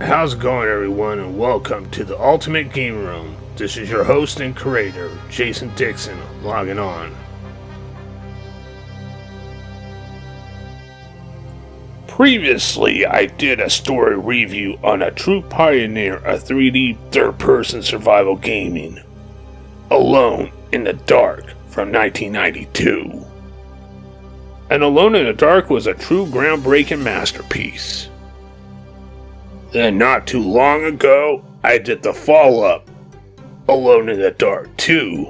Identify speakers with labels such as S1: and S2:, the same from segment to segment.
S1: How's it going, everyone, and welcome to the Ultimate Game Room. This is your host and creator, Jason Dixon, logging on. Previously, I did a story review on a true pioneer of 3D third-person survival gaming, Alone in the Dark from 1992. And Alone in the Dark was a true groundbreaking masterpiece. Then not too long ago, I did the follow-up, Alone in the Dark 2,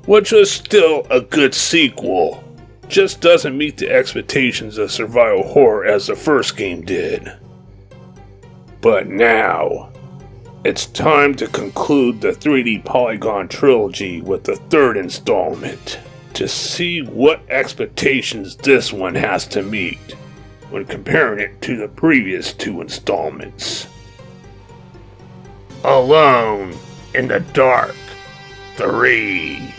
S1: which was still a good sequel, just doesn't meet the expectations of survival horror as the first game did. But now, it's time to conclude the 3D polygon trilogy with the third installment, to see what expectations this one has to meet when comparing it to the previous two installments. Alone in the Dark 3.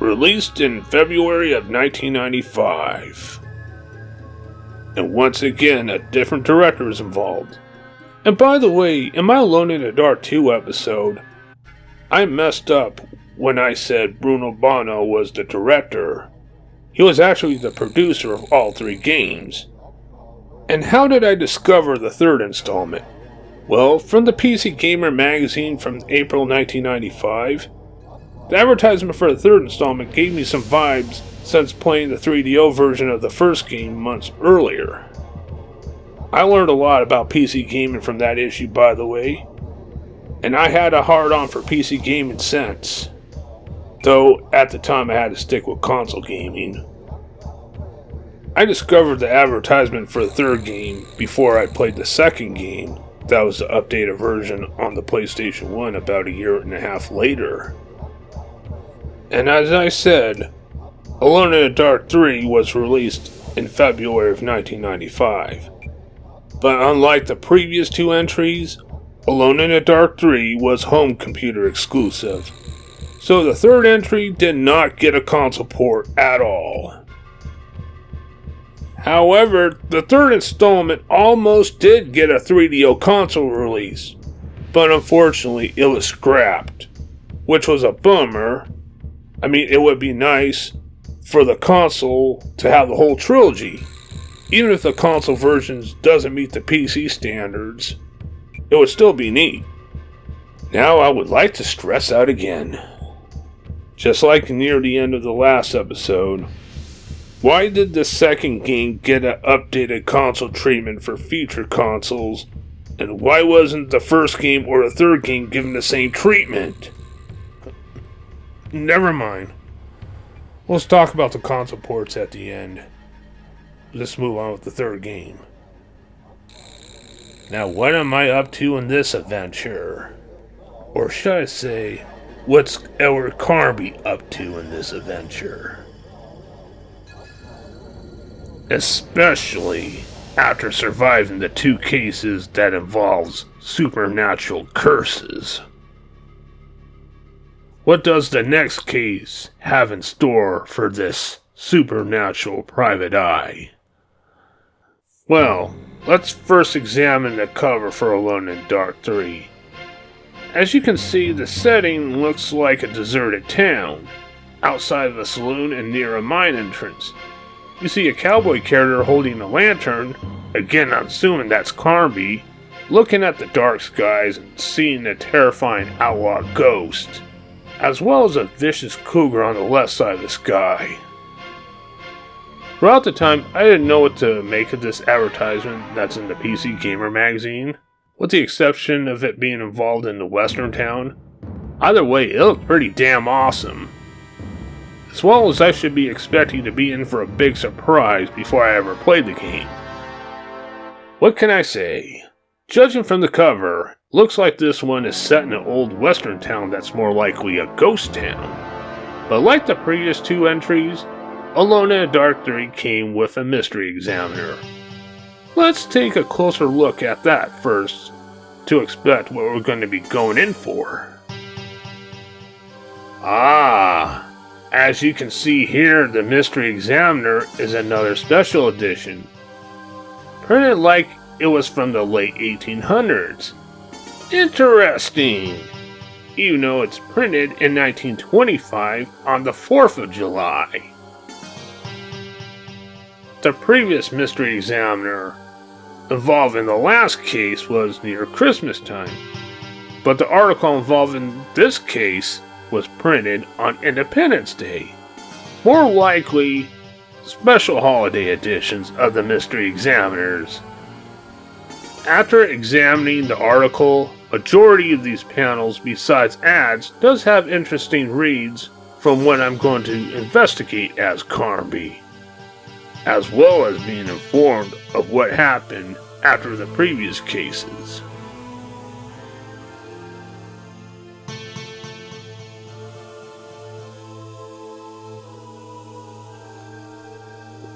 S1: Released in February of 1995. And once again, a different director is involved. And by the way, in my Alone in the Dark 2 episode, I messed up when I said Bruno Bono was the director. He was actually the producer of all three games. And how did I discover the third installment? Well, from the PC Gamer magazine from April 1995, the advertisement for the third installment gave me some vibes since playing the 3DO version of the first game months earlier. I learned a lot about PC gaming from that issue, by the way, and I had a hard-on for PC gaming since, though at the time I had to stick with console gaming. I discovered the advertisement for the third game before I played the second game. That was the updated version on the PlayStation 1 about a year and a half later. And as I said, Alone in the Dark 3 was released in February of 1995. But unlike the previous two entries, Alone in the Dark 3 was home computer exclusive. So the third entry did not get a console port at all. However, the third installment almost did get a 3DO console release, but unfortunately it was scrapped, which was a bummer. I mean, it would be nice for the console to have the whole trilogy. Even if the console versions doesn't meet the PC standards, it would still be neat. Now I would like to stress out again, just like near the end of the last episode, why did the second game get an updated console treatment for future consoles, and why wasn't the first game or the third game given the same treatment? Never mind. Let's talk about the console ports at the end. Let's move on with the third game. Now, what am I up to in this adventure? Or should I say, what's our Carby up to in this adventure? Especially after surviving the two cases that involves supernatural curses. What does the next case have in store for this supernatural private eye? Well, let's first examine the cover for Alone in Dark 3. As you can see, the setting looks like a deserted town, outside of a saloon and near a mine entrance. You see a cowboy character holding a lantern, again I'm assuming that's Carnby, looking at the dark skies and seeing a terrifying outlaw ghost, as well as a vicious cougar on the left side of the sky. Throughout the time, I didn't know what to make of this advertisement that's in the PC Gamer magazine, with the exception of it being involved in the western town. Either way, it looked pretty damn awesome. As well as I should be expecting to be in for a big surprise before I ever played the game. What can I say? Judging from the cover, looks like this one is set in an old western town that's more likely a ghost town. But like the previous two entries, Alone in the Dark 3 came with a mystery examiner. let's take a closer look at that first to expect what we're going to be going in for. As you can see here, the Mystery Examiner is another special edition, printed like it was from the late 1800s. Interesting! Even though it's printed in 1925 on the 4th of July. The previous Mystery Examiner involving the last case was near Christmas time, but the article involving this case was printed on Independence Day. More likely, special holiday editions of the Mystery Examiners. After examining the article, majority of these panels, besides ads, does have interesting reads from what I'm going to investigate as Carby, as well as being informed of what happened after the previous cases.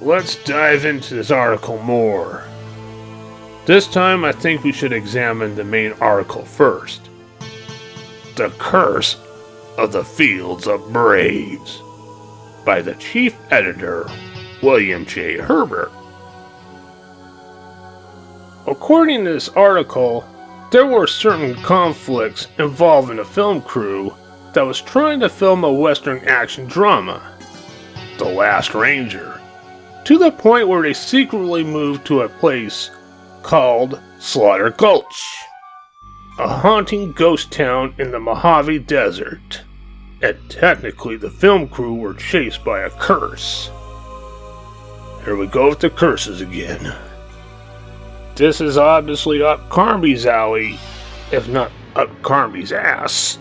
S1: Let's dive into this article more. This time I think we should examine the main article first. The Curse of the Fields of Braves by the chief editor, William J. Herbert. According to this article, there were certain conflicts involving a film crew that was trying to film a Western action drama, The Last Ranger, to the point where they secretly moved to a place called Slaughter Gulch, a haunting ghost town in the Mojave Desert, and technically the film crew were chased by a curse. Here we go with the curses again. This is obviously up Carnby's alley, if not up Carnby's ass.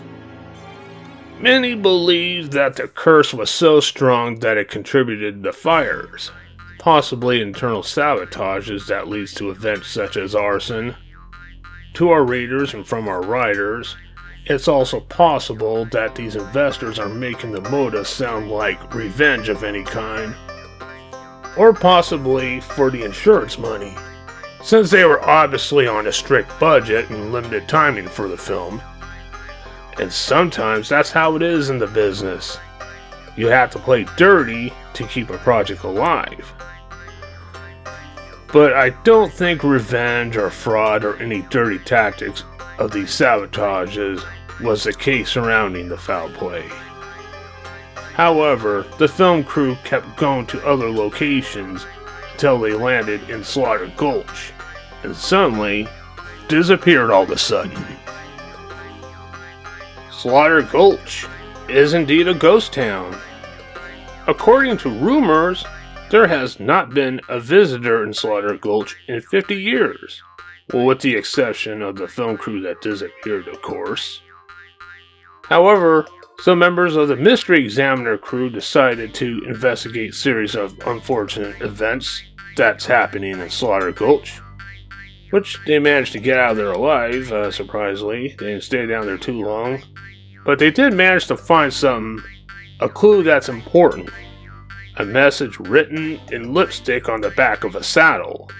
S1: Many believe that the curse was so strong that it contributed to fires, possibly internal sabotages that leads to events such as arson. To our readers and from our writers, it's also possible that these investors are making the motive sound like revenge of any kind, or possibly for the insurance money, since they were obviously on a strict budget and limited timing for the film. And sometimes that's how it is in the business. You have to play dirty to keep a project alive. But I don't think revenge or fraud or any dirty tactics of these sabotages was the case surrounding the foul play. However, the film crew kept going to other locations until they landed in Slaughter Gulch, and suddenly disappeared all of a sudden. Slaughter Gulch is indeed a ghost town. According to rumors, there has not been a visitor in Slaughter Gulch in 50 years. Well, with the exception of the film crew that disappeared, of course. However, some members of the Mystery Examiner crew decided to investigate a series of unfortunate events that's happening in Slaughter Gulch, which they managed to get out of there alive, surprisingly. They didn't stay down there too long. But they did manage to find something, a clue that's important. A message written in lipstick on the back of a saddle.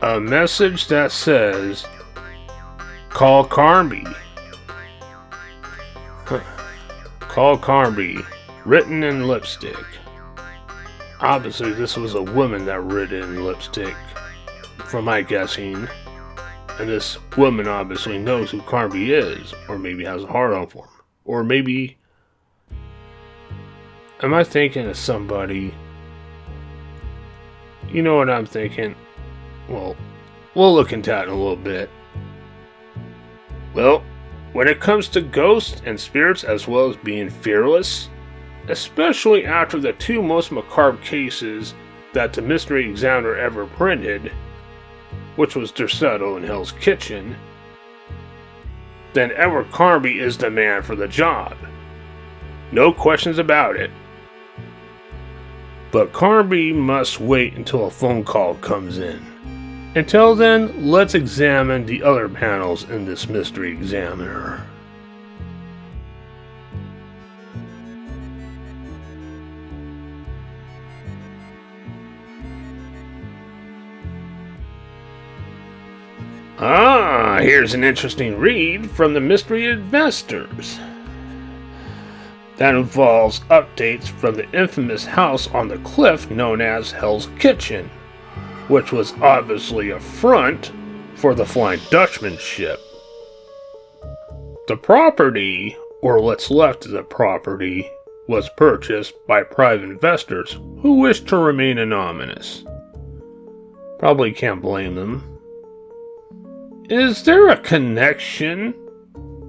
S1: A message that says, "Call Carby." Call Carby, written in lipstick. Obviously, this was a woman that wrote it in lipstick, from my guessing. And this woman obviously knows who Carby is, or maybe has a heart on for him. Or maybe... Am I thinking of somebody? You know what I'm thinking? Well, we'll look into that in a little bit. Well, when it comes to ghosts and spirits as well as being fearless, especially after the two most macabre cases that the Mystery Examiner ever printed, which was Dersetto and Hell's Kitchen, then Edward Carby is the man for the job. No questions about it. But Carby must wait until a phone call comes in. Until then, let's examine the other panels in this Mystery Examiner. Ah, here's an interesting read from the Mystery Investors. That involves updates from the infamous house on the cliff known as Hell's Kitchen, which was obviously a front for the Flying Dutchman ship. The property, or what's left of the property, was purchased by private investors who wished to remain anonymous. Probably can't blame them. Is there a connection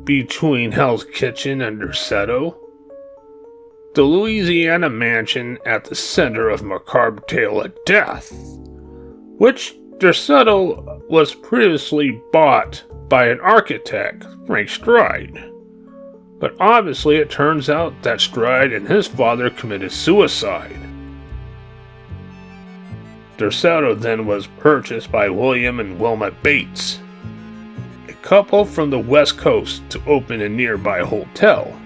S1: between Hell's Kitchen and Derceto? The Louisiana mansion at the center of macabre tale of death, which Derceto was previously bought by an architect, Frank Stride. But obviously it turns out that Stride and his father committed suicide. Derceto then was purchased by William and Wilma Bates, a couple from the West Coast, to open a nearby hotel.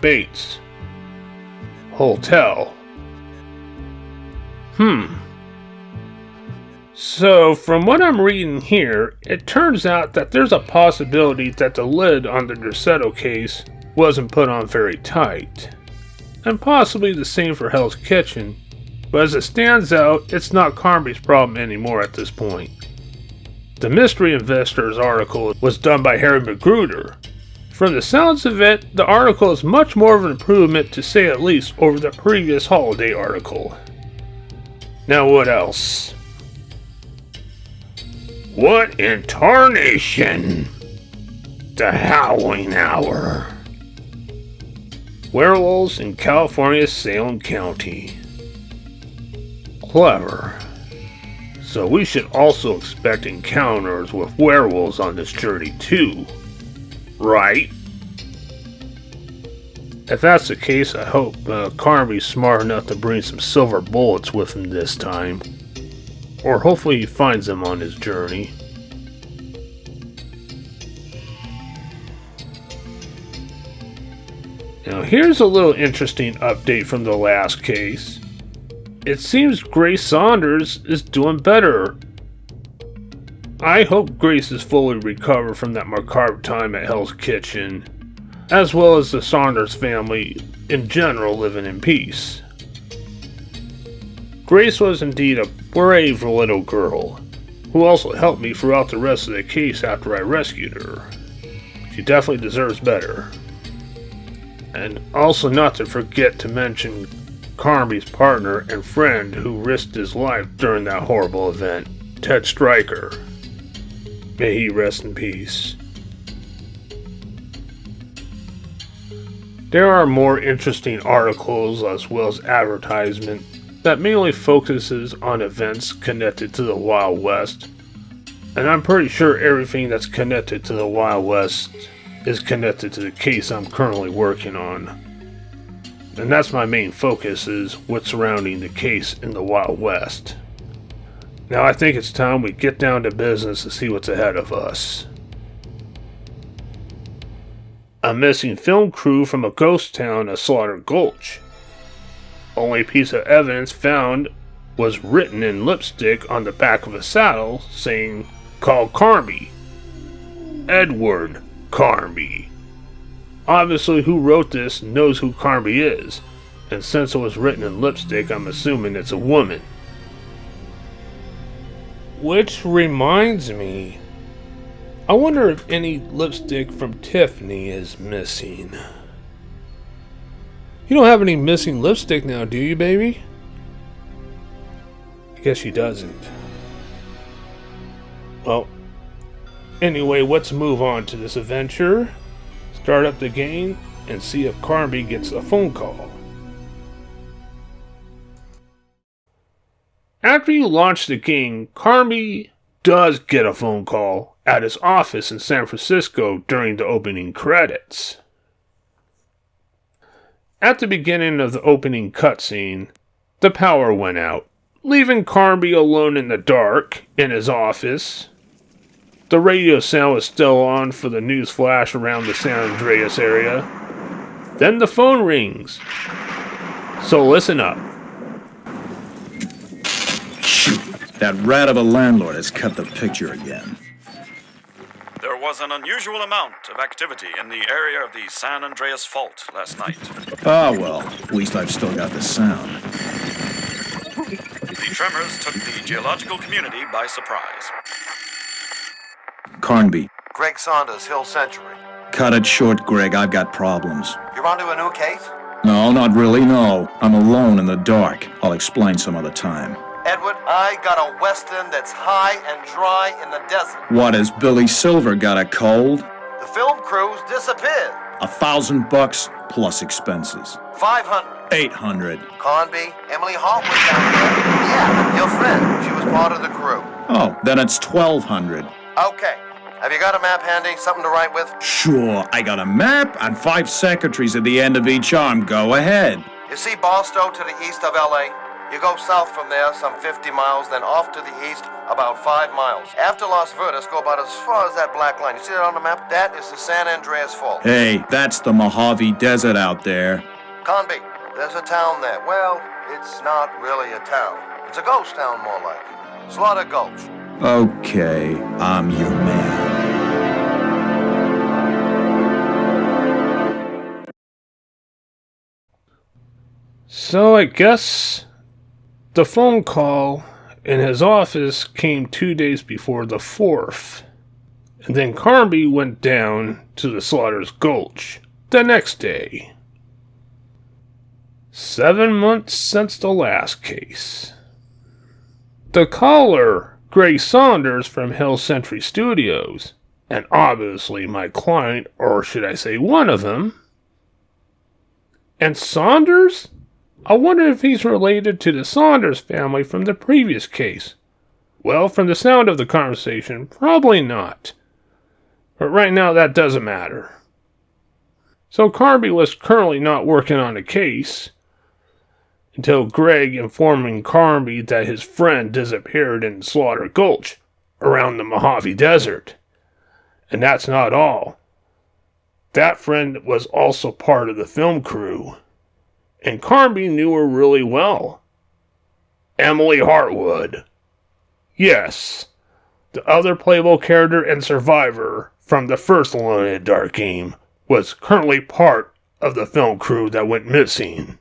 S1: Bates. Hotel. So, from what I'm reading here, it turns out that there's a possibility that the lid on the Derceto case wasn't put on very tight. And possibly the same for Hell's Kitchen, but as it stands out, it's not Carnby's problem anymore at this point. The Mystery Investors article was done by Harry Magruder. From the sounds of it, the article is much more of an improvement, to say at least, over the previous holiday article. Now what else? What in tarnation? The Howling Hour. Werewolves in California's Salem County. Clever. So we should also expect encounters with werewolves on this journey too, right? If that's the case, I hope Carby's smart enough to bring some silver bullets with him this time. Or hopefully he finds them on his journey. Now here's a little interesting update from the last case. It seems Grace Saunders is doing better. I hope Grace is fully recovered from that macabre time at Hell's Kitchen, as well as the Saunders family in general living in peace. Grace was indeed a brave little girl, who also helped me throughout the rest of the case after I rescued her. She definitely deserves better. And also not to forget to mention Carby's partner and friend who risked his life during that horrible event, Ted Stryker. May he rest in peace. There are more interesting articles as well as advertisement that mainly focuses on events connected to the Wild West, and I'm pretty sure everything that's connected to the Wild West is connected to the case I'm currently working on. And that's my main focus, is what's surrounding the case in the Wild West. Now I think it's time we get down to business to see what's ahead of us. A missing film crew from a ghost town of Slaughter Gulch. Only piece of evidence found was written in lipstick on the back of a saddle saying, "Call Carby." Edward Carby. Obviously who wrote this knows who Carby is, and since it was written in lipstick, I'm assuming it's a woman. Which reminds me, I wonder if any lipstick from Tiffany is missing. You don't have any missing lipstick now, do you, baby? I guess she doesn't. Well, anyway, let's move on to this adventure. Start up the game and see if Carby gets a phone call. After you launch the game, Carby does get a phone call at his office in San Francisco during the opening credits. At the beginning of the opening cutscene, the power went out, leaving Carby alone in the dark in his office. The radio sound was still on for the news flash around the San Andreas area. Then the phone rings. So listen up.
S2: Shoot, That rat of a landlord has cut the picture again.
S3: There was an unusual amount of activity in the area of the San Andreas Fault last night.
S2: Ah, well, at least I've still got the sound.
S3: The tremors took the geological community by surprise.
S2: Carnby.
S4: Greg Saunders, Hill Century.
S2: Cut it short, Greg. I've got problems.
S4: You're onto a new case?
S2: No, not really, no. I'm alone in the dark. I'll explain some other time.
S4: Edward, I got a western that's high and dry in the desert.
S2: What, has Billy Silver got a cold?
S4: The film crew's disappeared.
S2: $1,000 plus expenses.
S4: 500.
S2: 800.
S4: Carnby, Emily Hart was down there. Yeah, your friend. She was part of the crew.
S2: Oh, then it's 1,200.
S4: Okay. Have you got a map handy? Something to write with?
S2: Sure, I got a map and 5 secretaries at the end of each arm. Go ahead.
S4: You see Barstow to the east of L.A.? You go south from there some 50 miles, then off to the east about 5 miles. After Las Verdes, go about as far as that black line. You see that on the map? That is the San Andreas Fault.
S2: Hey, that's the Mojave Desert out there.
S4: Carnby, there's a town there. Well, it's not really a town. It's a ghost town, more like. Slaughter Gulch.
S2: Okay, I'm your man.
S1: So I guess the phone call in his office came 2 days before the 4th. And then Carby went down to the Slaughter's Gulch the next day. 7 months since the last case. The caller, Greg Saunders from Hill Century Studios, and obviously my client, or should I say one of them. And Saunders? I wonder if he's related to the Saunders family from the previous case. Well, from the sound of the conversation, probably not. But right now that doesn't matter. So Carby was currently not working on a case until Greg informing Carby that his friend disappeared in Slaughter Gulch around the Mojave Desert. And that's not all. That friend was also part of the film crew. And Carby knew her really well. Emily Hartwood. Yes, the other playable character and survivor from the first Alone in the Dark game was currently part of the film crew that went missing.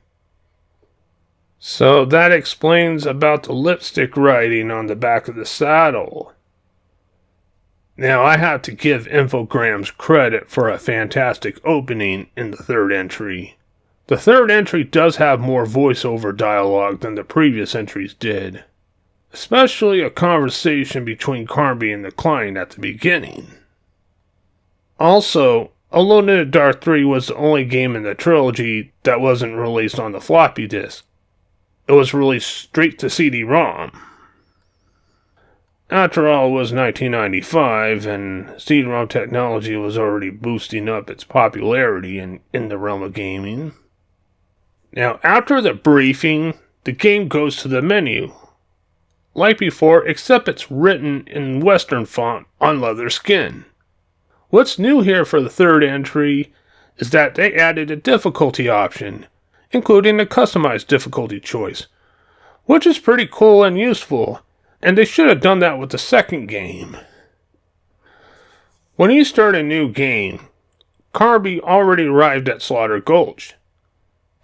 S1: So that explains about the lipstick writing on the back of the saddle. Now I have to give Infogrames credit for a fantastic opening in the third entry. The third entry does have more voiceover dialogue than the previous entries did, especially a conversation between Carby and the client at the beginning. Also, Alone in the Dark 3 was the only game in the trilogy that wasn't released on the floppy disk. It was released straight to CD-ROM. After all, it was 1995, and CD-ROM technology was already boosting up its popularity in the realm of gaming. Now, after the briefing, the game goes to the menu. Like before, except it's written in Western font on leather skin. What's new here for the third entry is that they added a difficulty option, including a customized difficulty choice, which is pretty cool and useful, and they should have done that with the second game. When you start a new game, Carby already arrived at Slaughter Gulch.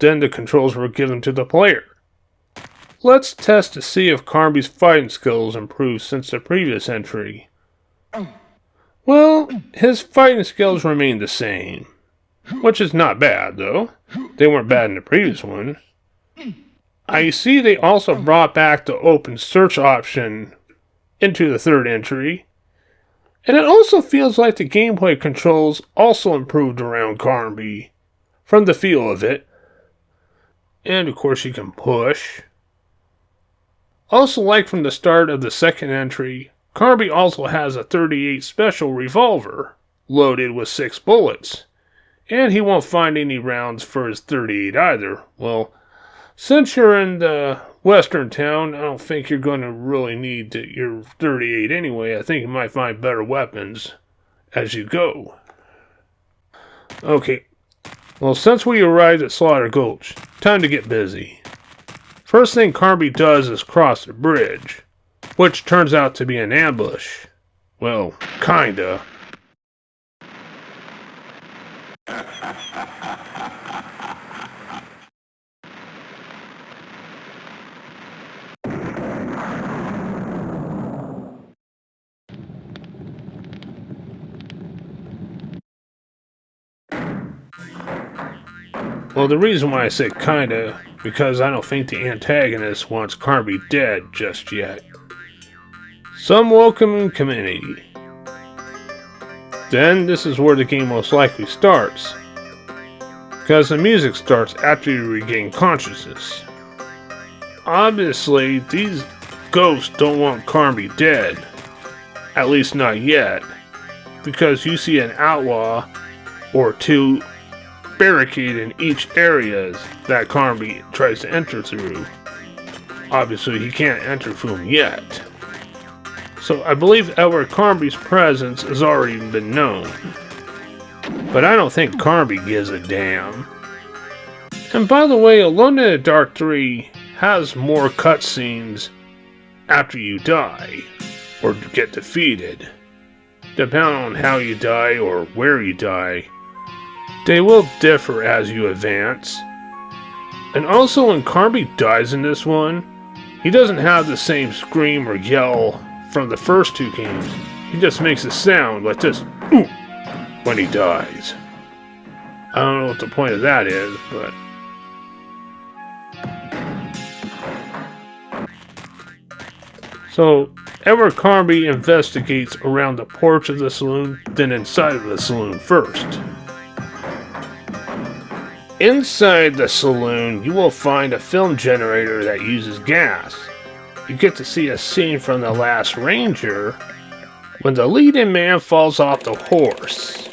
S1: Then the controls were given to the player. Let's test to see if Carby's fighting skills improved since the previous entry. Well, his fighting skills remain the same, which is not bad though. They weren't bad in the previous one. I see they also brought back the open search option into the third entry, and it also feels like the gameplay controls also improved around Carby, from the feel of it. And of course you can push. Also, like from the start of the second entry, Carby also has a .38 special revolver, loaded with 6 bullets. And he won't find any rounds for his .38 either. Well, since you're in the western town, I don't think you're going to really need your .38 anyway. I think you might find better weapons as you go. Okay, well, since we arrived at Slaughter Gulch, time to get busy. First thing Carby does is cross the bridge. which turns out to be an ambush. Well, kinda. Well, the reason why I say kinda, because I don't think the antagonist wants Carby dead just yet. Some welcoming community. Then, this is where the game most likely starts, because the music starts after you regain consciousness. Obviously, these ghosts don't want Carby dead, at least not yet, because you see an outlaw or two barricade in each areas that Carby tries to enter through. Obviously, he can't enter through them yet. So I believe Edward Carnby's presence has already been known. But I don't think Carby gives a damn. And by the way, Alone in the Dark 3 has more cutscenes after you die, or get defeated. Depending on how you die or where you die, they will differ as you advance. And also when Carby dies in this one, he doesn't have the same scream or yell from the first two games. He just makes a sound like this, ooh, when he dies. I don't know what the point of that is, but... So, Edward Carby investigates around the porch of the saloon, then inside of the saloon first. Inside the saloon, you will find a film generator that uses gas. You get to see a scene from The Last Ranger when the leading man falls off the horse.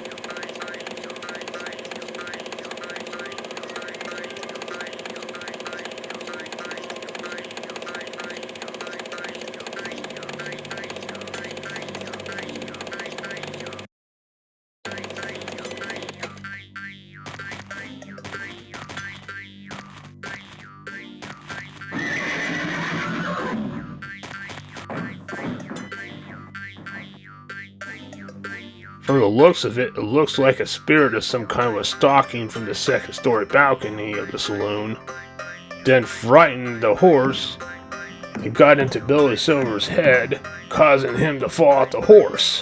S1: From the looks of it, it looks like a spirit of some kind was stalking from the second story balcony of the saloon, then frightened the horse and got into Billy Silver's head, causing him to fall off the horse,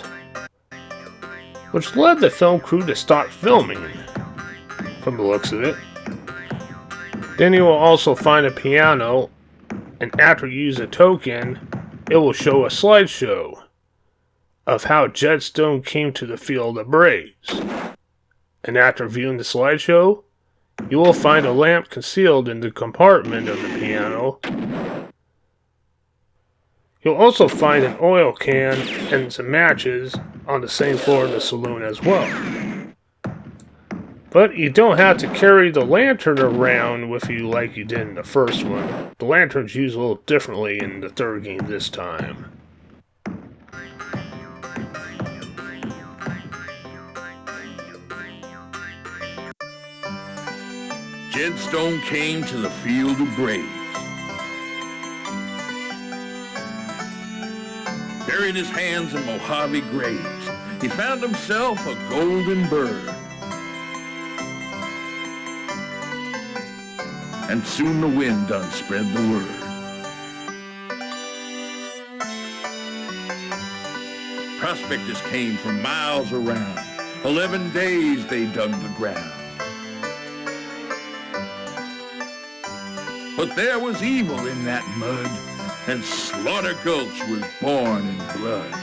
S1: which led the film crew to stop filming, from the looks of it. Then you will also find a piano, and after you use a token, it will show a slideshow of how Jetstone came to the field of Braves. And after viewing the slideshow, you will find a lamp concealed in the compartment of the piano. You'll also find an oil can and some matches on the same floor in the saloon as well. But you don't have to carry the lantern around with you like you did in the first one. The lantern's used a little differently in the third game this time.
S2: Jetstone came to the field of Braves. Buried his hands in Mojave graves. He found himself a golden bird. And soon the wind done spread the word. Prospectors came from miles around. 11 days they dug the ground. But there was evil in that mud, and Slaughter Gulch was born in blood.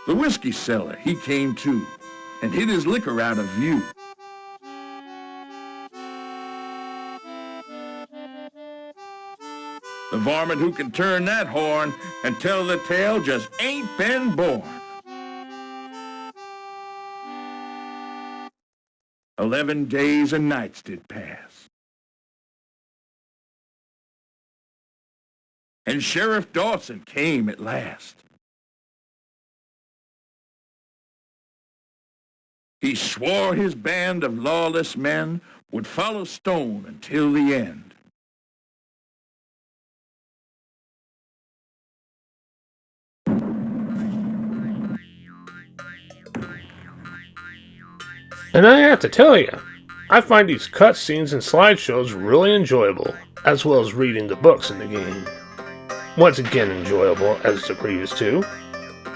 S2: The whiskey seller, he came too, and hid his liquor out of view. The varmint who can turn that horn and tell the tale just ain't been born. 11 days and nights did pass. And Sheriff Dawson came at last. He swore his band of lawless men would follow Stone until the end.
S1: And I have to tell you, I find these cutscenes and slideshows really enjoyable, as well as reading the books in the game. Once again enjoyable as the previous two.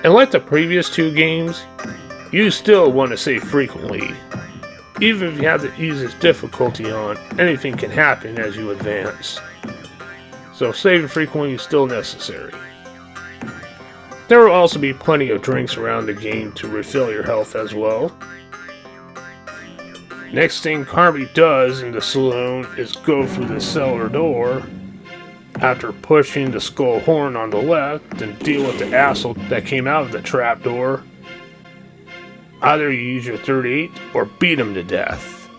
S1: And like the previous two games, you still want to save frequently. Even if you have the easiest difficulty on, anything can happen as you advance. So saving frequently is still necessary. There will also be plenty of drinks around the game to refill your health as well. Next thing Carby does in the saloon is go through the cellar door after pushing the skull horn on the left and deal with the asshole that came out of the trapdoor. Either you use your 38 or beat him to death.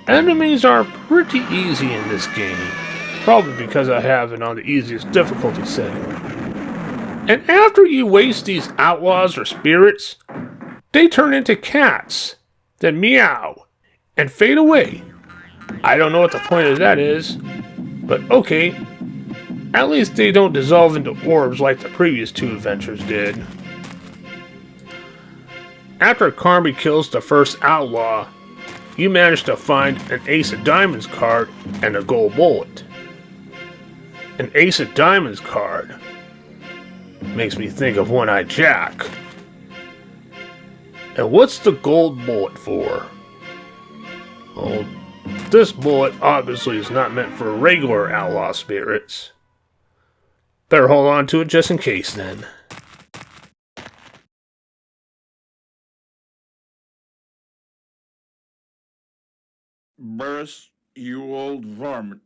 S1: Enemies are pretty easy in this game, probably because I have it on the easiest difficulty setting. And after you waste these outlaws or spirits, they turn into cats, then meow, and fade away. I don't know what the point of that is, but okay. At least they don't dissolve into orbs like the previous two adventures did. After Carby kills the first outlaw, you manage to find an Ace of Diamonds card and a gold bullet. An Ace of Diamonds card makes me think of One-Eyed Jack. And what's the gold bullet for? Well, this bullet obviously is not meant for regular outlaw spirits. Better hold on to it just in case then.
S2: Burris, you old varmint,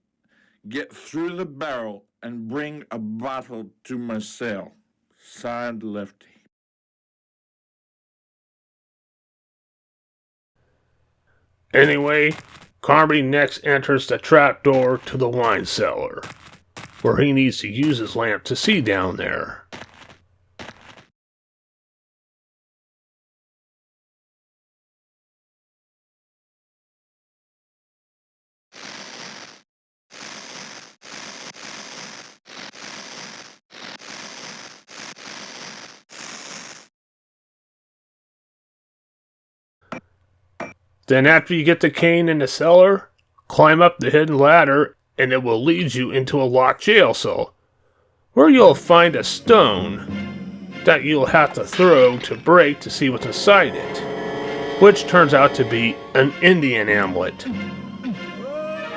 S2: get through the barrel and bring a bottle to my cell. Signed, Lefty.
S1: Anyway, Carby next enters the trapdoor to the wine cellar, where he needs to use his lamp to see down there. Then after you get the cane in the cellar, climb up the hidden ladder and it will lead you into a locked jail cell, where you'll find a stone that you'll have to throw to break to see what's inside it, which turns out to be an Indian amulet,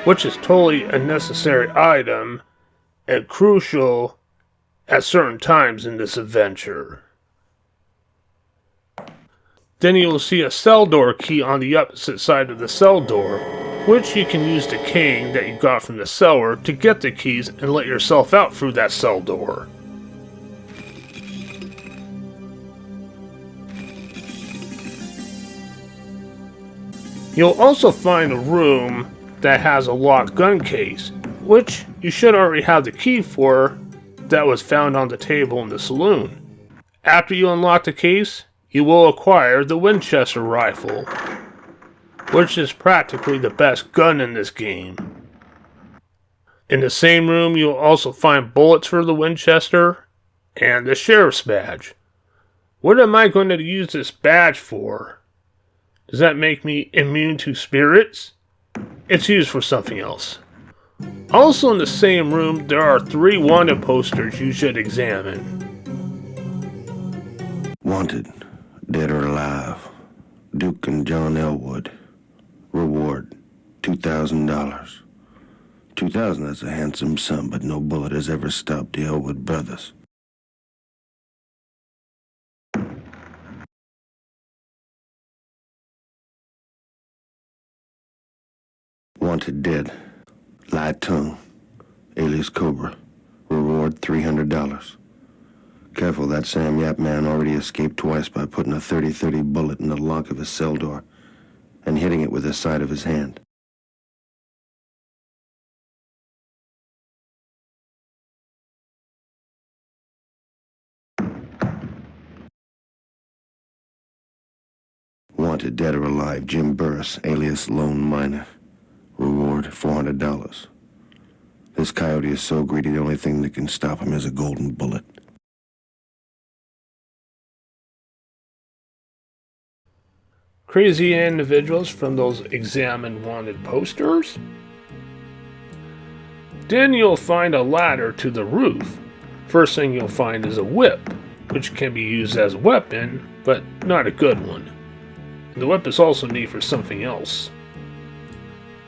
S1: which is totally a necessary item and crucial at certain times in this adventure. Then you will see a cell door key on the opposite side of the cell door, which you can use the cane that you got from the cellar to get the keys and let yourself out through that cell door. You'll also find a room that has a locked gun case, which you should already have the key for, that was found on the table in the saloon. After you unlock the case, you will acquire the Winchester rifle, which is practically the best gun in this game. In the same room, you'll also find bullets for the Winchester and the sheriff's badge. What am I going to use this badge for? Does that make me immune to spirits? It's used for something else. Also in the same room, there are 3 wanted posters you should examine.
S5: Wanted, dead or alive, Duke and John Elwood. Reward, $2,000. $2,000, that's a handsome sum, but no bullet has ever stopped the Elwood brothers. Wanted dead, Lai Tung, alias Cobra. Reward, $300. Careful, that Sam Yap man already escaped twice by putting a 30-30 bullet in the lock of his cell door and hitting it with the side of his hand. Wanted dead or alive, Jim Burris, alias Lone Miner. Reward, $400. This coyote is so greedy, the only thing that can stop him is a golden bullet.
S1: crazy individuals from those examined wanted posters. Then you'll find a ladder to the roof. First thing you'll find is a whip, which can be used as a weapon, but not a good one. The whip is also needed for something else.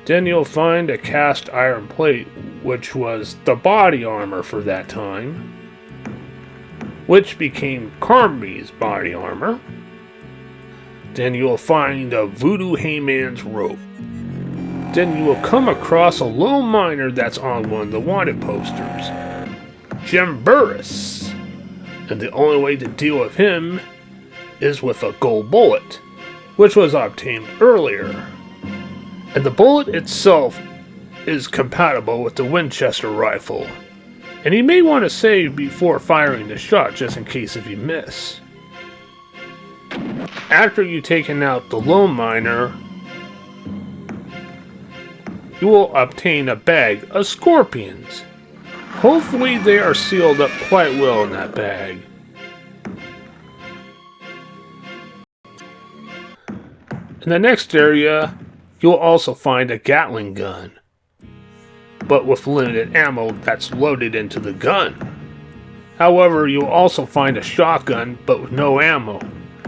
S1: Then you'll find a cast iron plate, which was the body armor for that time, which became Carnby's body armor. Then you'll find a voodoo hayman's rope. Then you will come across a lone miner that's on one of the wanted posters, Jim Burris. And the only way to deal with him is with a gold bullet, which was obtained earlier. And the bullet itself is compatible with the Winchester rifle. And you may want to save before firing the shot just in case if you miss. After you've taken out the lone miner, you will obtain a bag of scorpions. Hopefully they are sealed up quite well in that bag. In the next area, you'll also find a Gatling gun, but with limited ammo that's loaded into the gun. However, you'll also find a shotgun, but with no ammo.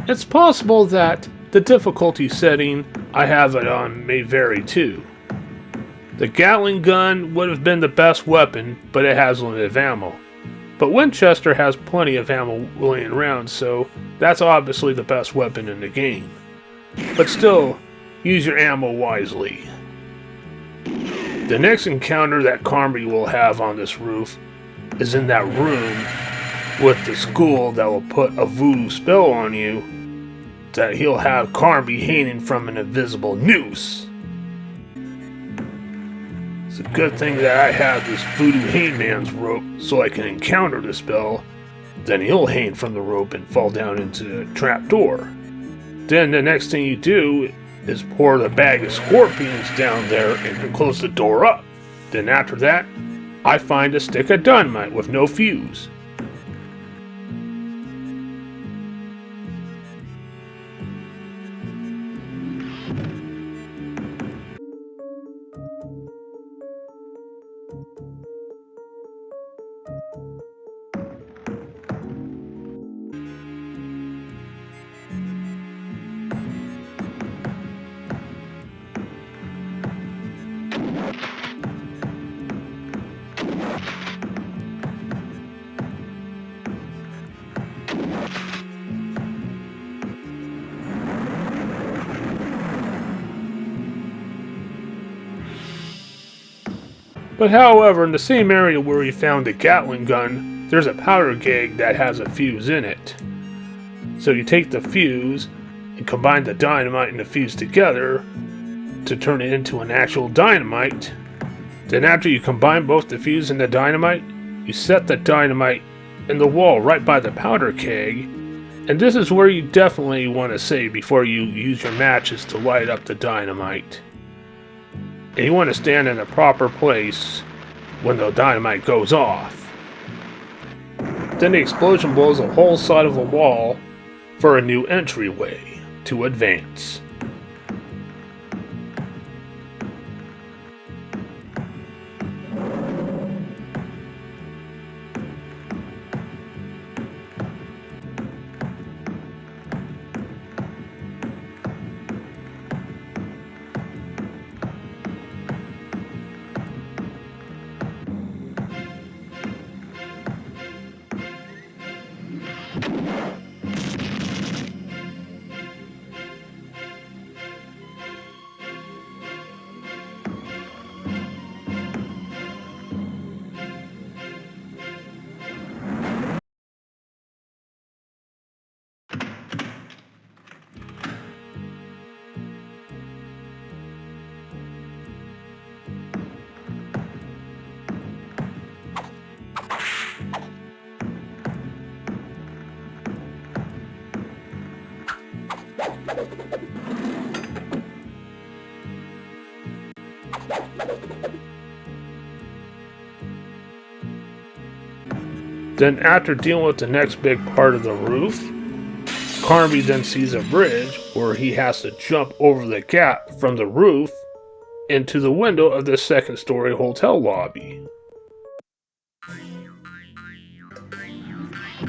S1: It's possible that the difficulty setting I have it on may vary too. The Gatling gun would have been the best weapon, but it has limited ammo. But Winchester has plenty of ammo laying around, so that's obviously the best weapon in the game. But still, use your ammo wisely. The next encounter that Carby will have on this roof is in that room with the school that will put a voodoo spell on you, that he'll have Carby hanging from an invisible noose. It's a good thing that I have this voodoo hangman's rope so I can encounter the spell. Then he'll hang from the rope and fall down into the trapdoor. Then the next thing you do is pour the bag of scorpions down there and close the door up. Then after that, I find a stick of dynamite with no fuse. But however, in the same area where we found the Gatling gun, there's a powder keg that has a fuse in it. So you take the fuse and combine the dynamite and the fuse together to turn it into an actual dynamite. Then after you combine both the fuse and the dynamite, you set the dynamite in the wall right by the powder keg. And this is where you definitely want to save before you use your matches to light up the dynamite. And you want to stand in the proper place when the dynamite goes off. Then the explosion blows a whole side of the wall for a new entryway to advance. Then after dealing with the next big part of the roof, Carby then sees a bridge where he has to jump over the gap from the roof into the window of the second-story hotel lobby.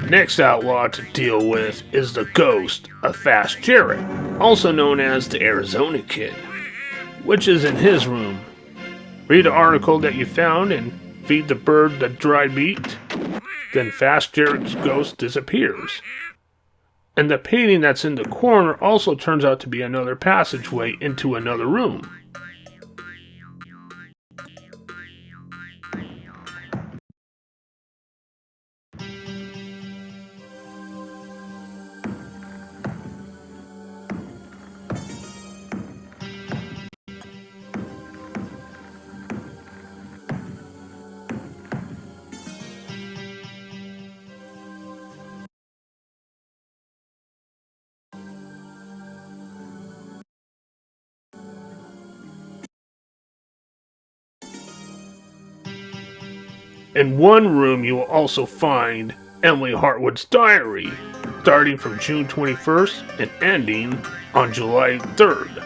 S1: Next outlaw to deal with is the ghost of Fast Jarrett, also known as the Arizona Kid, which is in his room. Read the article that you found and feed the bird the dried meat. Then Fast Jarrett's ghost disappears. And the painting that's in the corner also turns out to be another passageway into another room. In one room, you will also find Emily Hartwood's diary, starting from June 21st and ending on July 3rd,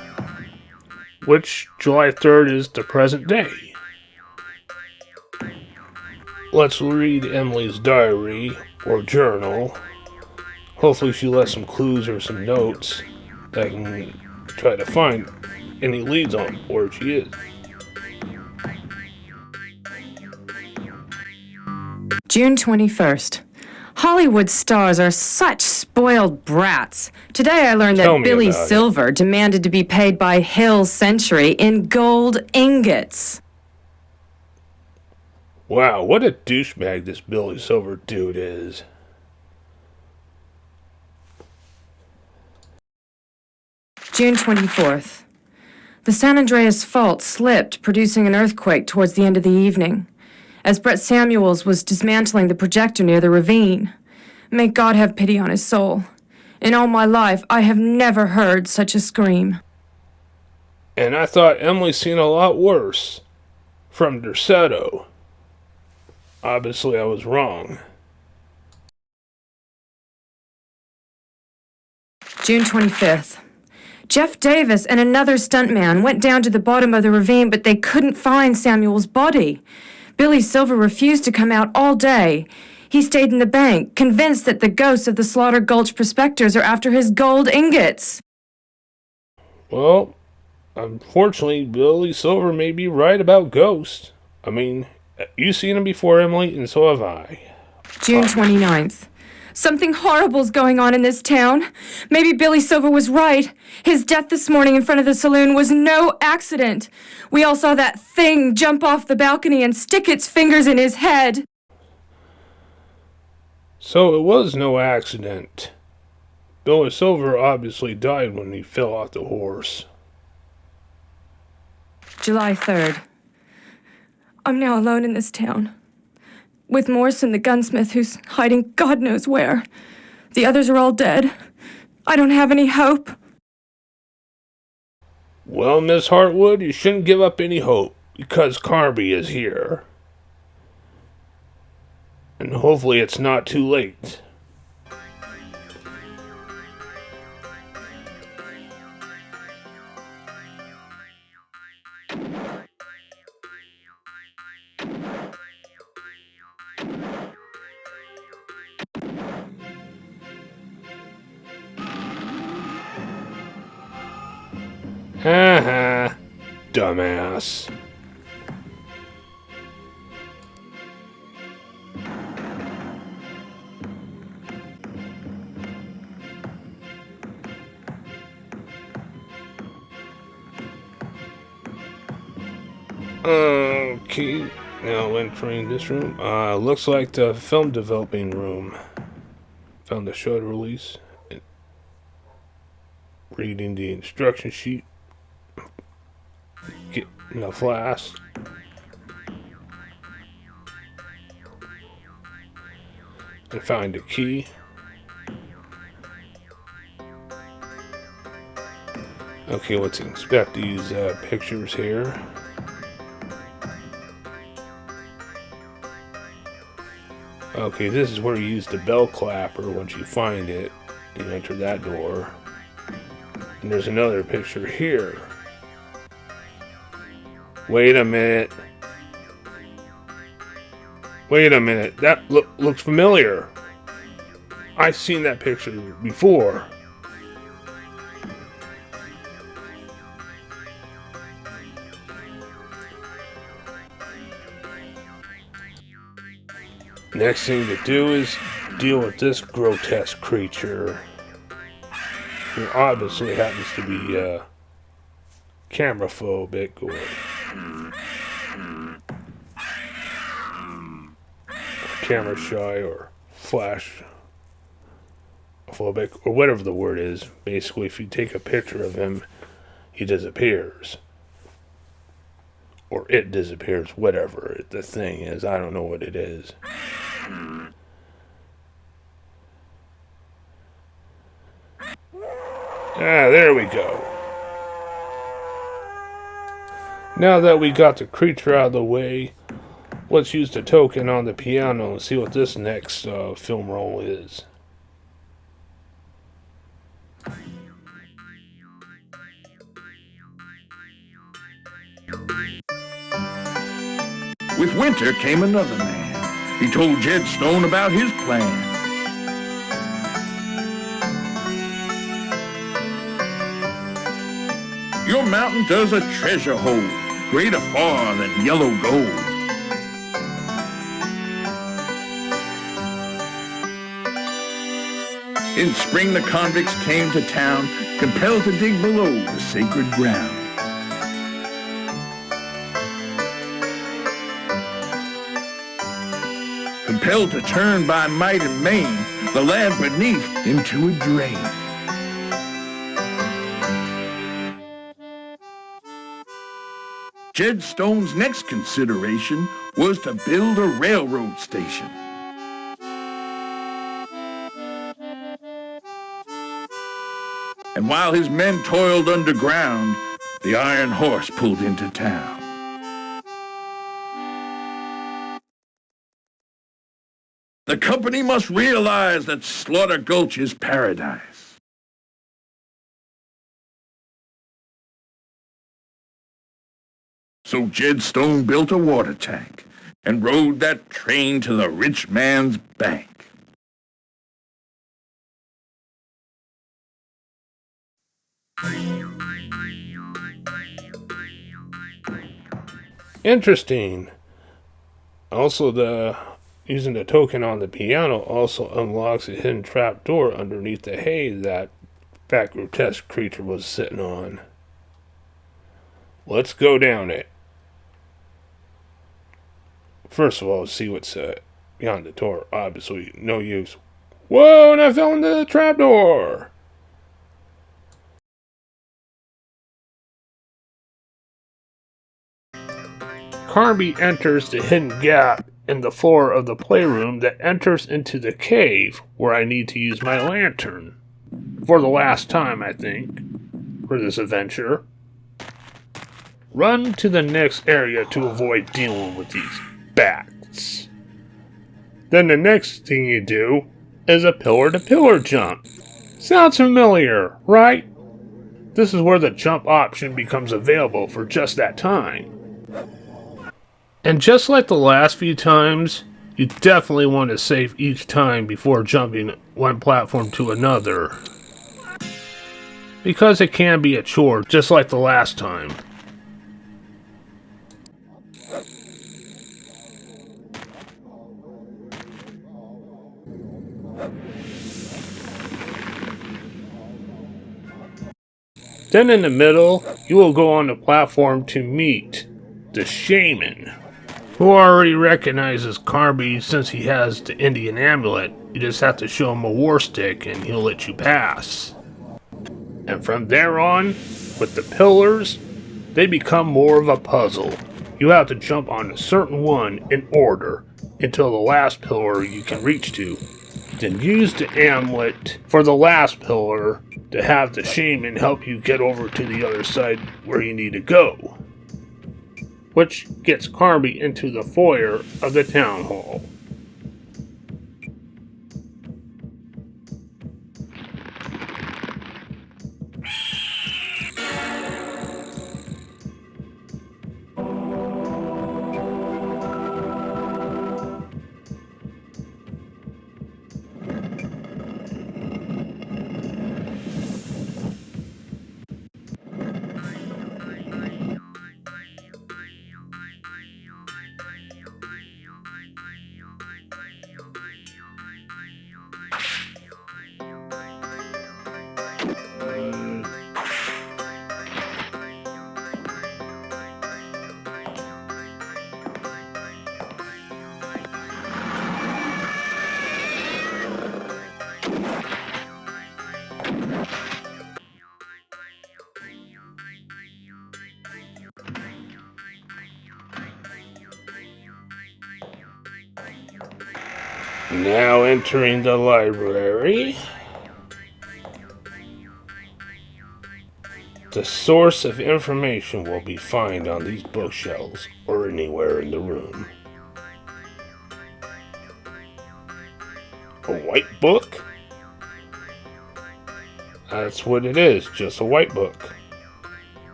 S1: which July 3rd is the present day. Let's read Emily's diary or journal. Hopefully she left some clues or some notes that I can try to find any leads on where she is.
S6: June 21st. Hollywood stars are such spoiled brats. Today I learned that Billy Silver demanded to be paid by Hill Century in gold ingots.
S1: Wow, what a douchebag this Billy Silver dude is.
S6: June 24th. The San Andreas Fault slipped, producing an earthquake towards the end of the evening, as Brett Samuels was dismantling the projector near the ravine. May God have pity on his soul. In all my life, I have never heard such a scream.
S1: And I thought Emily seen a lot worse. From Derceto. Obviously, I was wrong.
S6: June 25th. Jeff Davis and another stuntman went down to the bottom of the ravine, but they couldn't find Samuel's body. Billy Silver refused to come out all day. He stayed in the bank, convinced that the ghosts of the Slaughter Gulch prospectors are after his gold ingots.
S1: Well, unfortunately, Billy Silver may be right about ghosts. I mean, you've seen him before, Emily, and so have I.
S6: June 29th. Something horrible's going on in this town. Maybe Billy Silver was right. His death this morning in front of the saloon was no accident. We all saw that thing jump off the balcony and stick its fingers in his head.
S1: So it was no accident. Billy Silver obviously died when he fell off the horse.
S6: July 3rd. I'm now alone in this town, with Morrison the gunsmith, who's hiding God knows where. The others are all dead. I don't have any hope.
S1: Well, Miss Hartwood, you shouldn't give up any hope, because Carby is here. And hopefully it's not too late. Haha, dumbass. Okay, now entering this room. Looks like the film developing room. Found the shutter release. Reading the instruction sheet. Getting a flask. And find a key. Okay, let's inspect these pictures here. Okay, this is where you use the bell clapper once you find it. You enter that door. And there's another picture here. Wait a minute. Wait a minute. That looks familiar. I've seen that picture before. Next thing to do is deal with this grotesque creature, who obviously happens to be camera phobic or camera shy or flash phobic or whatever the word is. Basically, if you take a picture of him, he disappears. Or it disappears, whatever the thing is. I don't know what it is. There we go. Now that we got the creature out of the way, let's use the token on the piano and see what this next film roll is.
S2: With winter came another man. He told Jed Stone about his plan. Your mountain does a treasure hold, greater far than yellow gold. In spring the convicts came to town, compelled to dig below the sacred ground. Compelled to turn by might and main the land beneath into a drain. Jed Stone's next consideration was to build a railroad station. And while his men toiled underground, the iron horse pulled into town. The company must realize that Slaughter Gulch is paradise. So Jed Stone built a water tank and rode that train to the rich man's bank.
S1: Interesting. Also, using the token on the piano also unlocks a hidden trap door underneath the hay that fat grotesque creature was sitting on. Let's go down it. First of all, see what's behind the door. Obviously, no use. Whoa, and I fell into the trapdoor! Carby enters the hidden gap in the floor of the playroom that enters into the cave where I need to use my lantern. For the last time, I think, for this adventure. Run to the next area to avoid dealing with these bats. Then the next thing you do is a pillar-to-pillar jump. Sounds familiar, right? This is where the jump option becomes available for just that time. And just like the last few times, you definitely want to save each time before jumping one platform to another. Because it can be a chore, just like the last time. Then in the middle, you will go on the platform to meet the shaman, who already recognizes Carby since he has the Indian amulet. You just have to show him a war stick and he'll let you pass. And from there on, with the pillars, they become more of a puzzle. You have to jump on a certain one in order until the last pillar you can reach to. Then use the amulet for the last pillar to have the shaman help you get over to the other side where you need to go, which gets Carby into the foyer of the town hall. Now entering the library. The source of information will be found on these bookshelves or anywhere in the room. A white book? That's what it is, just a white book.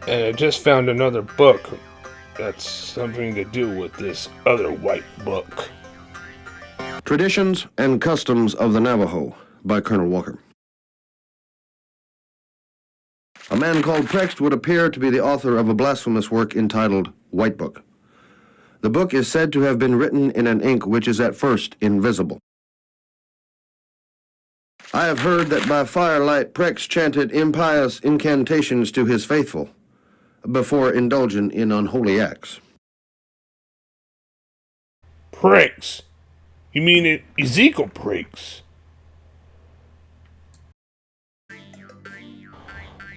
S1: And I just found another book that's something to do with this other white book.
S5: Traditions and Customs of the Navajo by Colonel Walker. A man called Prext would appear to be the author of a blasphemous work entitled White Book. The book is said to have been written in an ink which is at first invisible. I have heard that by firelight Prext chanted impious incantations to his faithful before indulging in unholy acts.
S1: Pricks? You mean Ezekiel Pricks?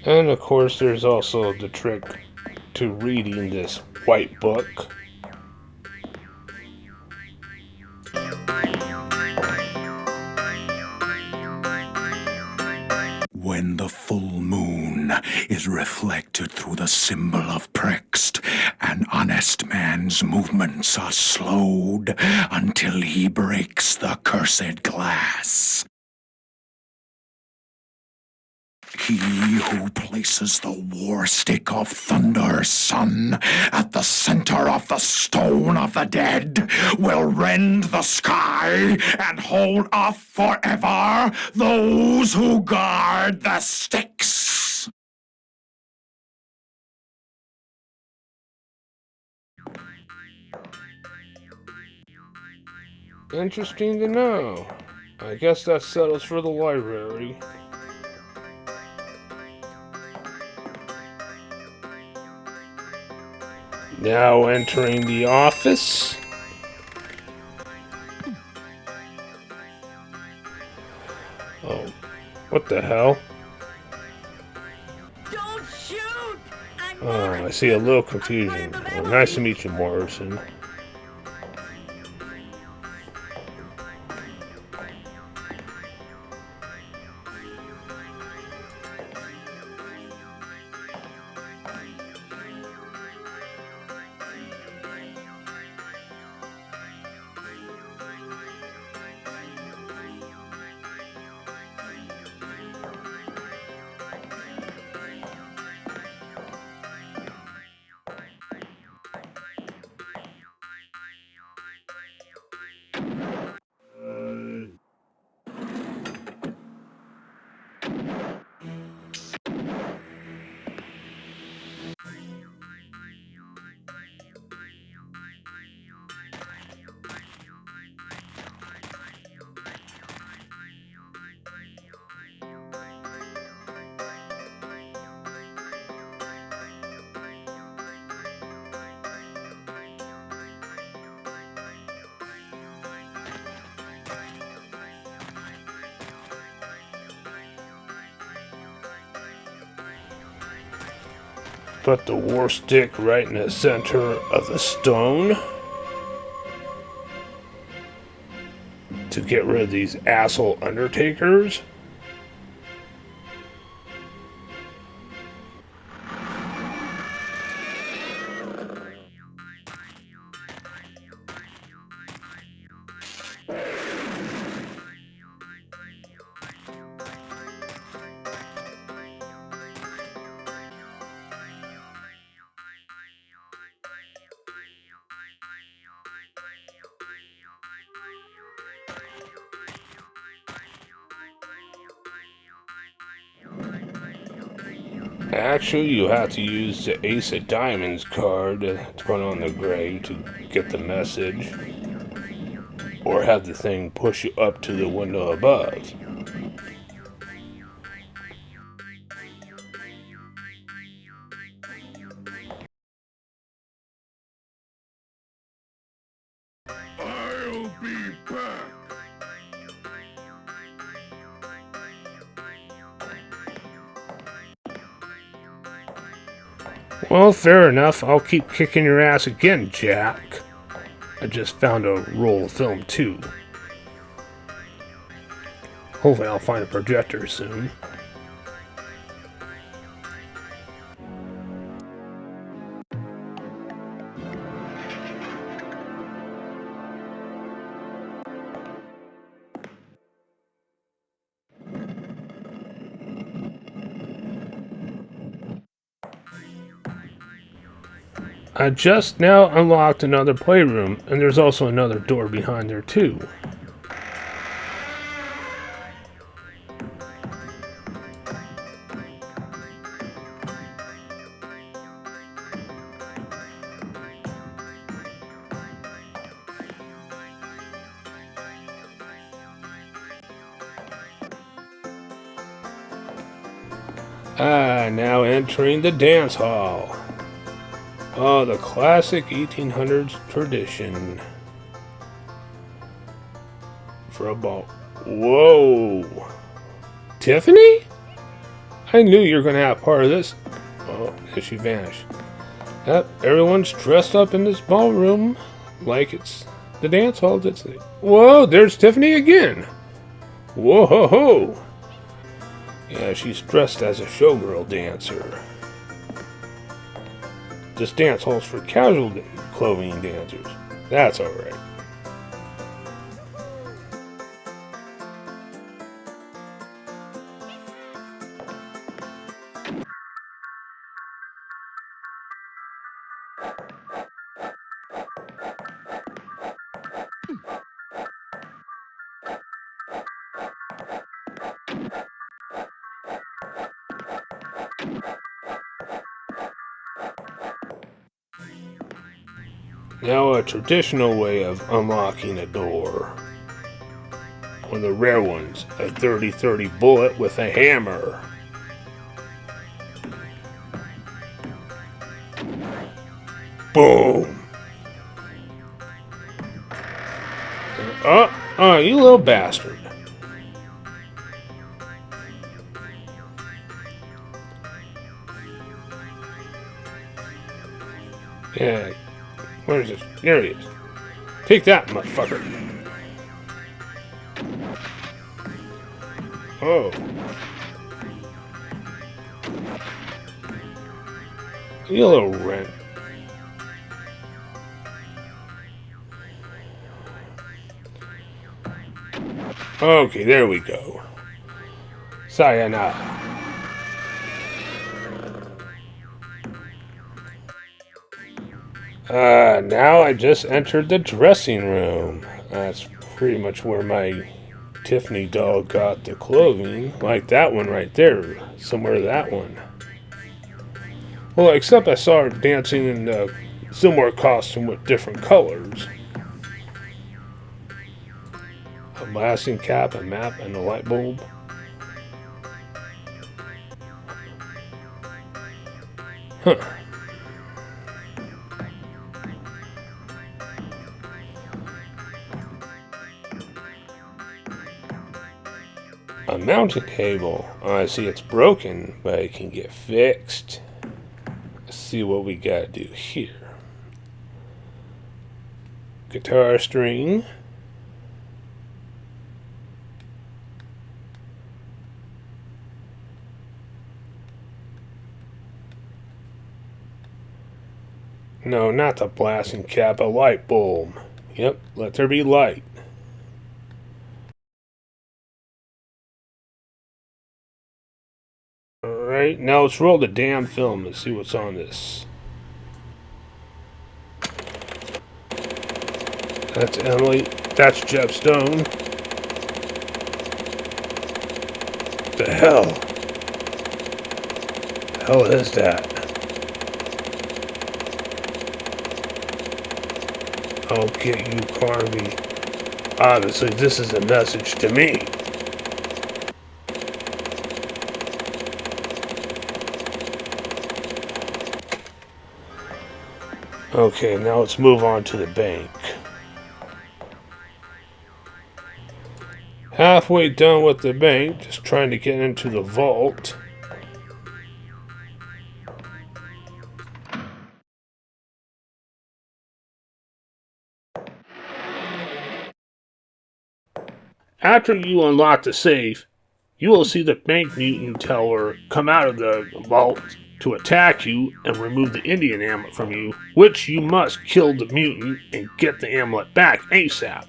S1: And of course there's also the trick to reading this white book.
S7: When the full moon is reflected through the symbol of Prext, an honest man's movements are slowed until he breaks the cursed glass. He who places the war stick of Thunder's son at the center of the stone of the dead will rend the sky and hold off forever those who guard the sticks.
S1: Interesting to know. I guess that settles for the library. Now entering the office. Oh, what the hell?
S8: Don't shoot!
S1: Oh, I see a little confusion. Oh, nice to meet you, Morrison. Put the war stick right in the center of the stone to get rid of these asshole undertakers. Actually, you have to use the Ace of Diamonds card to put on the grave to get the message, or have the thing push you up to the window above.
S2: I'll be back.
S1: Well, fair enough. I'll keep kicking your ass again, Jack. I just found a roll of film too. Hopefully I'll find a projector soon. I just now unlocked another playroom, and there's also another door behind there too. Now entering the dance hall. Oh, the classic 1800s tradition. For a ball. Whoa! Tiffany? I knew you were going to have part of this. Oh, there she vanished. Yep, everyone's dressed up in this ballroom like it's the dance hall. Whoa, there's Tiffany again. Whoa ho ho! Yeah, she's dressed as a showgirl dancer. This dance hall's for casual clothing dancers. That's alright. Now a traditional way of unlocking a door. One of the rare ones, a 30-30 bullet with a hammer. Boom! Oh, you little bastard. Yeah, where is this? There he is. Take that, motherfucker. Oh. You little rent. Okay, there we go. Sayonara. Now I just entered the dressing room. That's pretty much where my Tiffany doll got the clothing. Like that one right there. Somewhere that one. Well, except I saw her dancing in a similar costume with different colors. A masking cap, a map, and a light bulb. Huh. A mounting cable. I see it's broken, but it can get fixed. Let's see what we gotta do here. Guitar string. No, not the blasting cap, a light bulb. Yep, let there be light. Alright, now let's roll the damn film and see what's on this. That's Emily. That's Jeff Stone. The hell? The hell is that? I'll get you, Carby. Obviously, this is a message to me. Okay, now let's move on to the bank. Halfway done with the bank, just trying to get into the vault. After you unlock the safe, you will see the bank mutant teller come out of the vault to attack you and remove the Indian amulet from you, which you must kill the mutant and get the amulet back ASAP.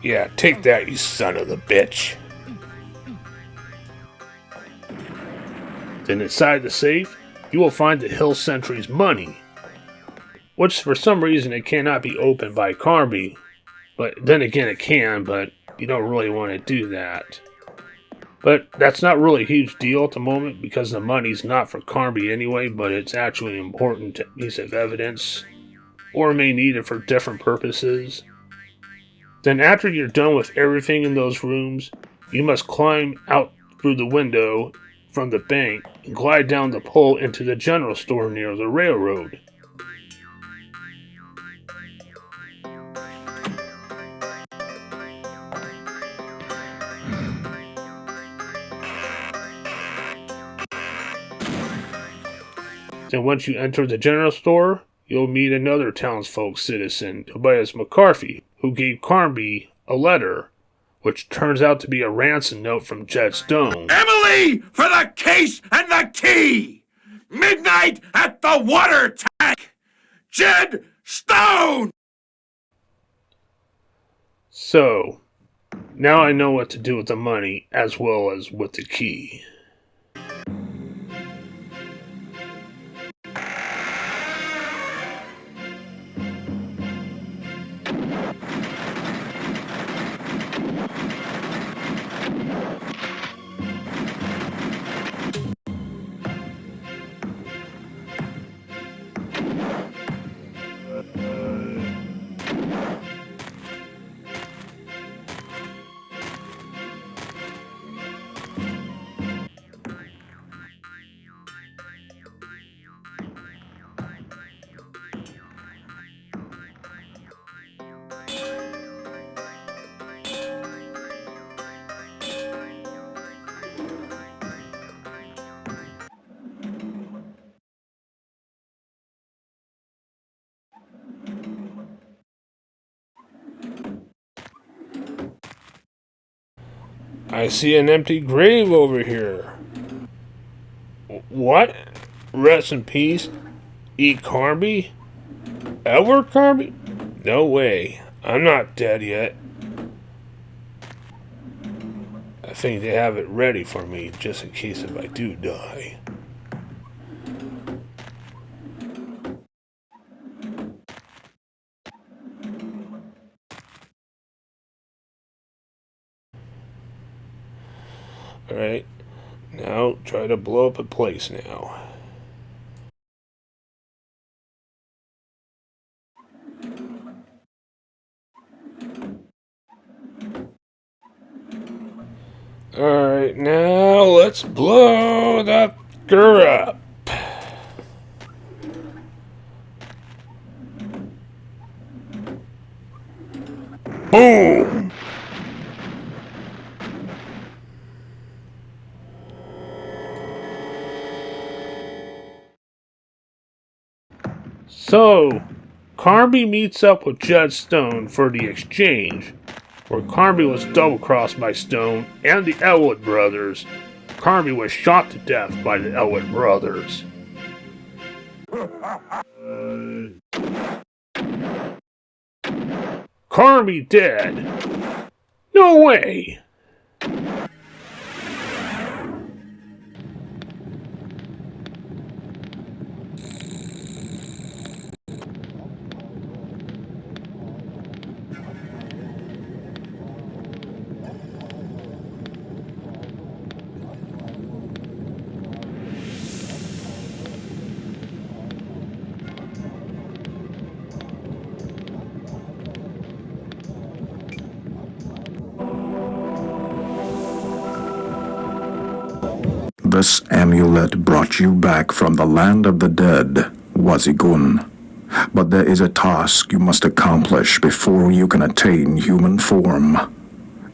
S1: Yeah, take that, you son of a bitch. Then inside the safe, you will find the Hill Sentry's money, which for some reason it cannot be opened by Carby. But then again it can, but you don't really want to do that. But that's not really a huge deal at the moment because the money's not for Carby anyway, but it's actually an important piece of evidence, or may need it for different purposes. Then after you're done with everything in those rooms, you must climb out through the window from the bank and glide down the pole into the general store near the railroad. Then once you enter the general store, you'll meet another townsfolk citizen, Tobias McCarthy, who gave Carnby a letter, which turns out to be a ransom note from Jed Stone.
S7: Emily for the case and the key! Midnight at the water tank! Jed Stone!
S1: So, now I know what to do with the money as well as with the key. I see an empty grave over here. What? Rest in peace? E. Carby? Edward Carby? No way. I'm not dead yet. I think they have it ready for me just in case if I do die. Alright, now try to blow up a place now. Alright, now let's blow that girl up. Boom! So, Carby meets up with Jed Stone for the exchange, where Carby was double-crossed by Stone and the Elwood brothers. Carby was shot to death by the Elwood brothers. Carby dead? No way!
S7: This amulet brought you back from the land of the dead, Wazigun. But there is a task you must accomplish before you can attain human form.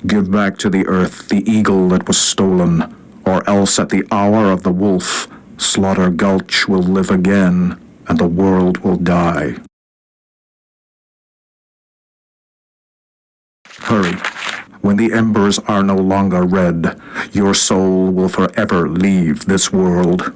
S7: Give back to the earth the eagle that was stolen, or else at the hour of the wolf, Slaughter Gulch will live again, and the world will die. Hurry. When the embers are no longer red, your soul will forever leave this world.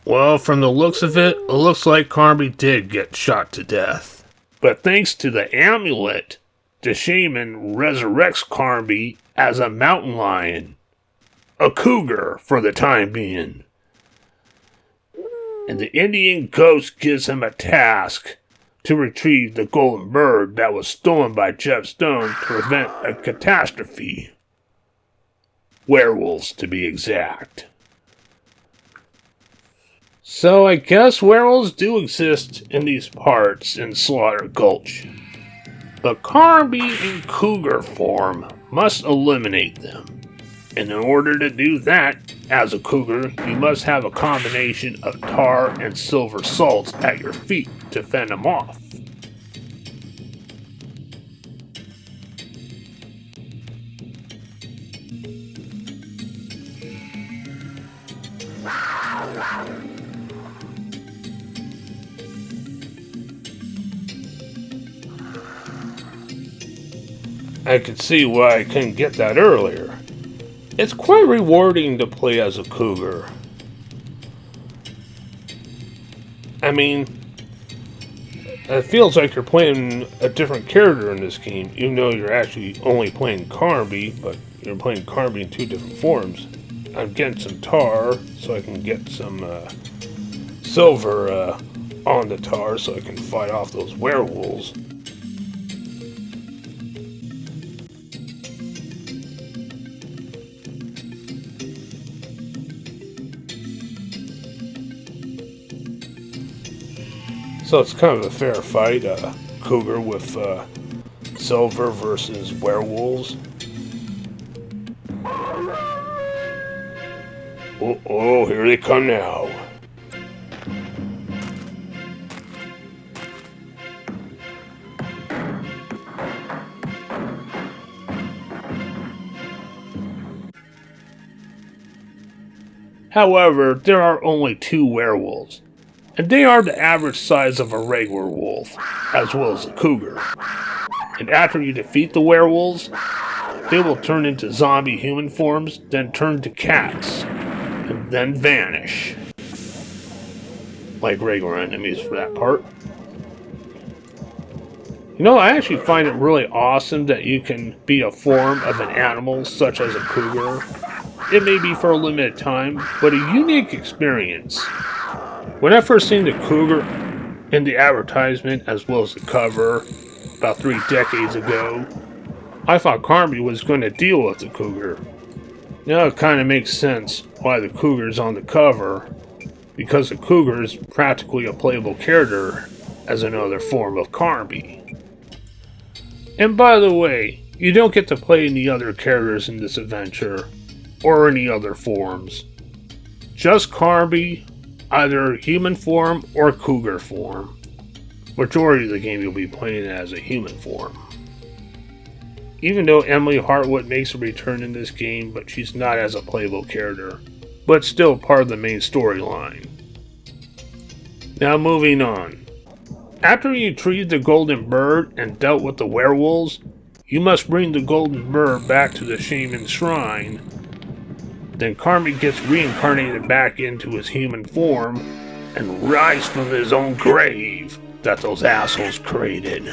S1: Well, from the looks of it, it looks like Carby did get shot to death. But thanks to the amulet, the shaman resurrects Carby as a mountain lion. A cougar for the time being. And the Indian ghost gives him a task to retrieve the golden bird that was stolen by Jeff Stone to prevent a catastrophe. Werewolves, to be exact. So I guess werewolves do exist in these parts in Slaughter Gulch. But Carby in cougar form must eliminate them. And in order to do that, as a cougar, you must have a combination of tar and silver salts at your feet to fend them off. I could see why I couldn't get that earlier. It's quite rewarding to play as a cougar. I mean, it feels like you're playing a different character in this game, even though you're actually only playing Carby, but you're playing Carby in two different forms. I'm getting some tar, so I can get some silver on the tar, so I can fight off those werewolves. So it's kind of a fair fight, cougar with silver versus werewolves. Oh, here they come now. However, there are only 2 werewolves. And they are the average size of a regular wolf, as well as a cougar. And after you defeat the werewolves, they will turn into zombie human forms, then turn to cats, and then vanish. Like regular enemies for that part. You know, I actually find it really awesome that you can be a form of an animal, such as a cougar. It may be for a limited time, but a unique experience. When I first seen the cougar in the advertisement, as well as the cover, about 3 decades ago, I thought Carby was going to deal with the cougar. Now it kind of makes sense why the cougar's on the cover, because the cougar is practically a playable character as another form of Carby. And by the way, you don't get to play any other characters in this adventure, or any other forms. Just Carby, either human form or cougar form. Majority of the game you'll be playing as a human form. Even though Emily Hartwood makes a return in this game, but she's not as a playable character, but still part of the main storyline. Now moving on. After you retrieved the golden bird and dealt with the werewolves, you must bring the golden bird back to the shaman's shrine. Then Carby gets reincarnated back into his human form and rise from his own grave that those assholes created.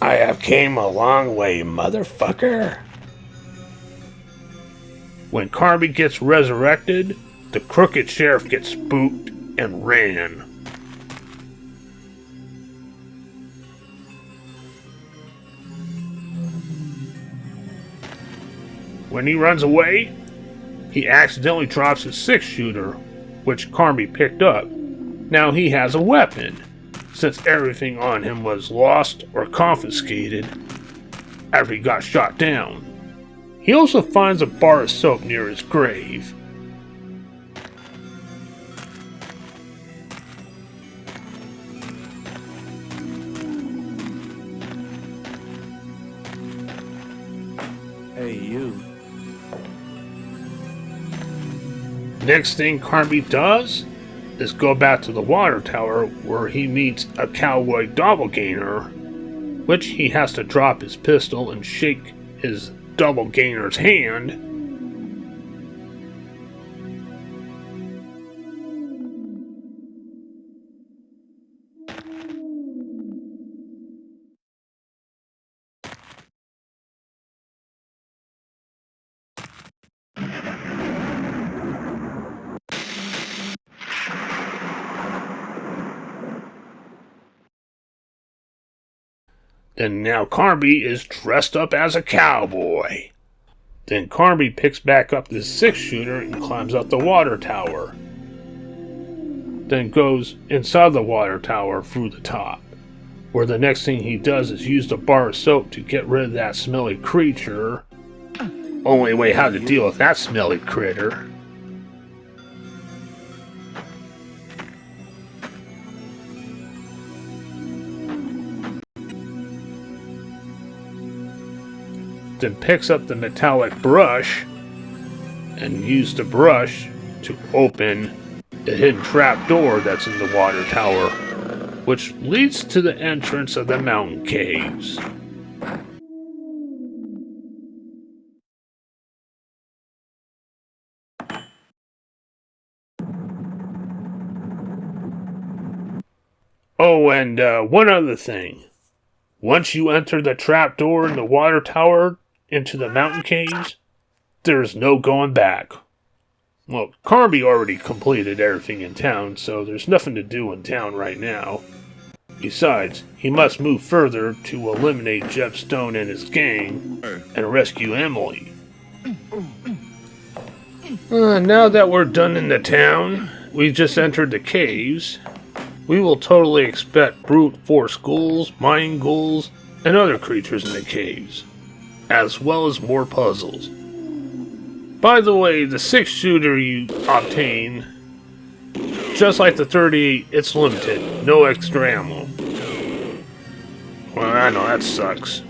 S1: I have came a long way, motherfucker. When Carby gets resurrected, the crooked sheriff gets spooked and ran. When he runs away, he accidentally drops his 6-shooter, which Carby picked up. Now he has a weapon, since everything on him was lost or confiscated after he got shot down. He also finds a bar of soap near his grave.
S8: Hey, you.
S1: Next thing Carby does is go back to the water tower where he meets a cowboy doppelganger, which he has to drop his pistol and shake his doppelganger's hand. And now Carby is dressed up as a cowboy. Then Carby picks back up the 6-shooter and climbs up the water tower. Then goes inside the water tower through the top, where the next thing he does is use the bar of soap to get rid of that smelly creature. Only way how to deal with that smelly critter. Then picks up the metallic brush and use the brush to open the hidden trap door that's in the water tower, which leads to the entrance of the mountain caves. Oh, and one other thing. Once you enter the trap door in the water tower into the mountain caves, there's no going back. Well, Carby already completed everything in town, so there's nothing to do in town right now. Besides, he must move further to eliminate Jeff Stone and his gang and rescue Emily. Now that we're done in the town, we just entered the caves. We will totally expect brute force ghouls, mine ghouls, and other creatures in the caves, as well as more puzzles. By the way, the 6-shooter you obtain, just like the 38, it's limited, no extra ammo. Well, I know, that sucks.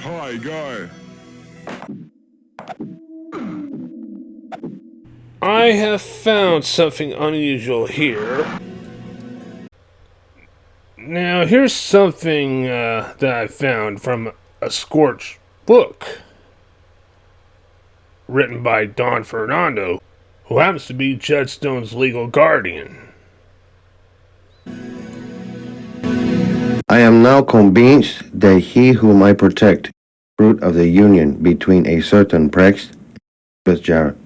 S2: Hi, guy.
S1: I have found something unusual here. Now, here's something that I found from a Scorch book written by Don Fernando, who happens to be Judge Stone's legal guardian.
S5: I am now convinced that he whom I protect, fruit of the union between a certain Prex with Jarrett.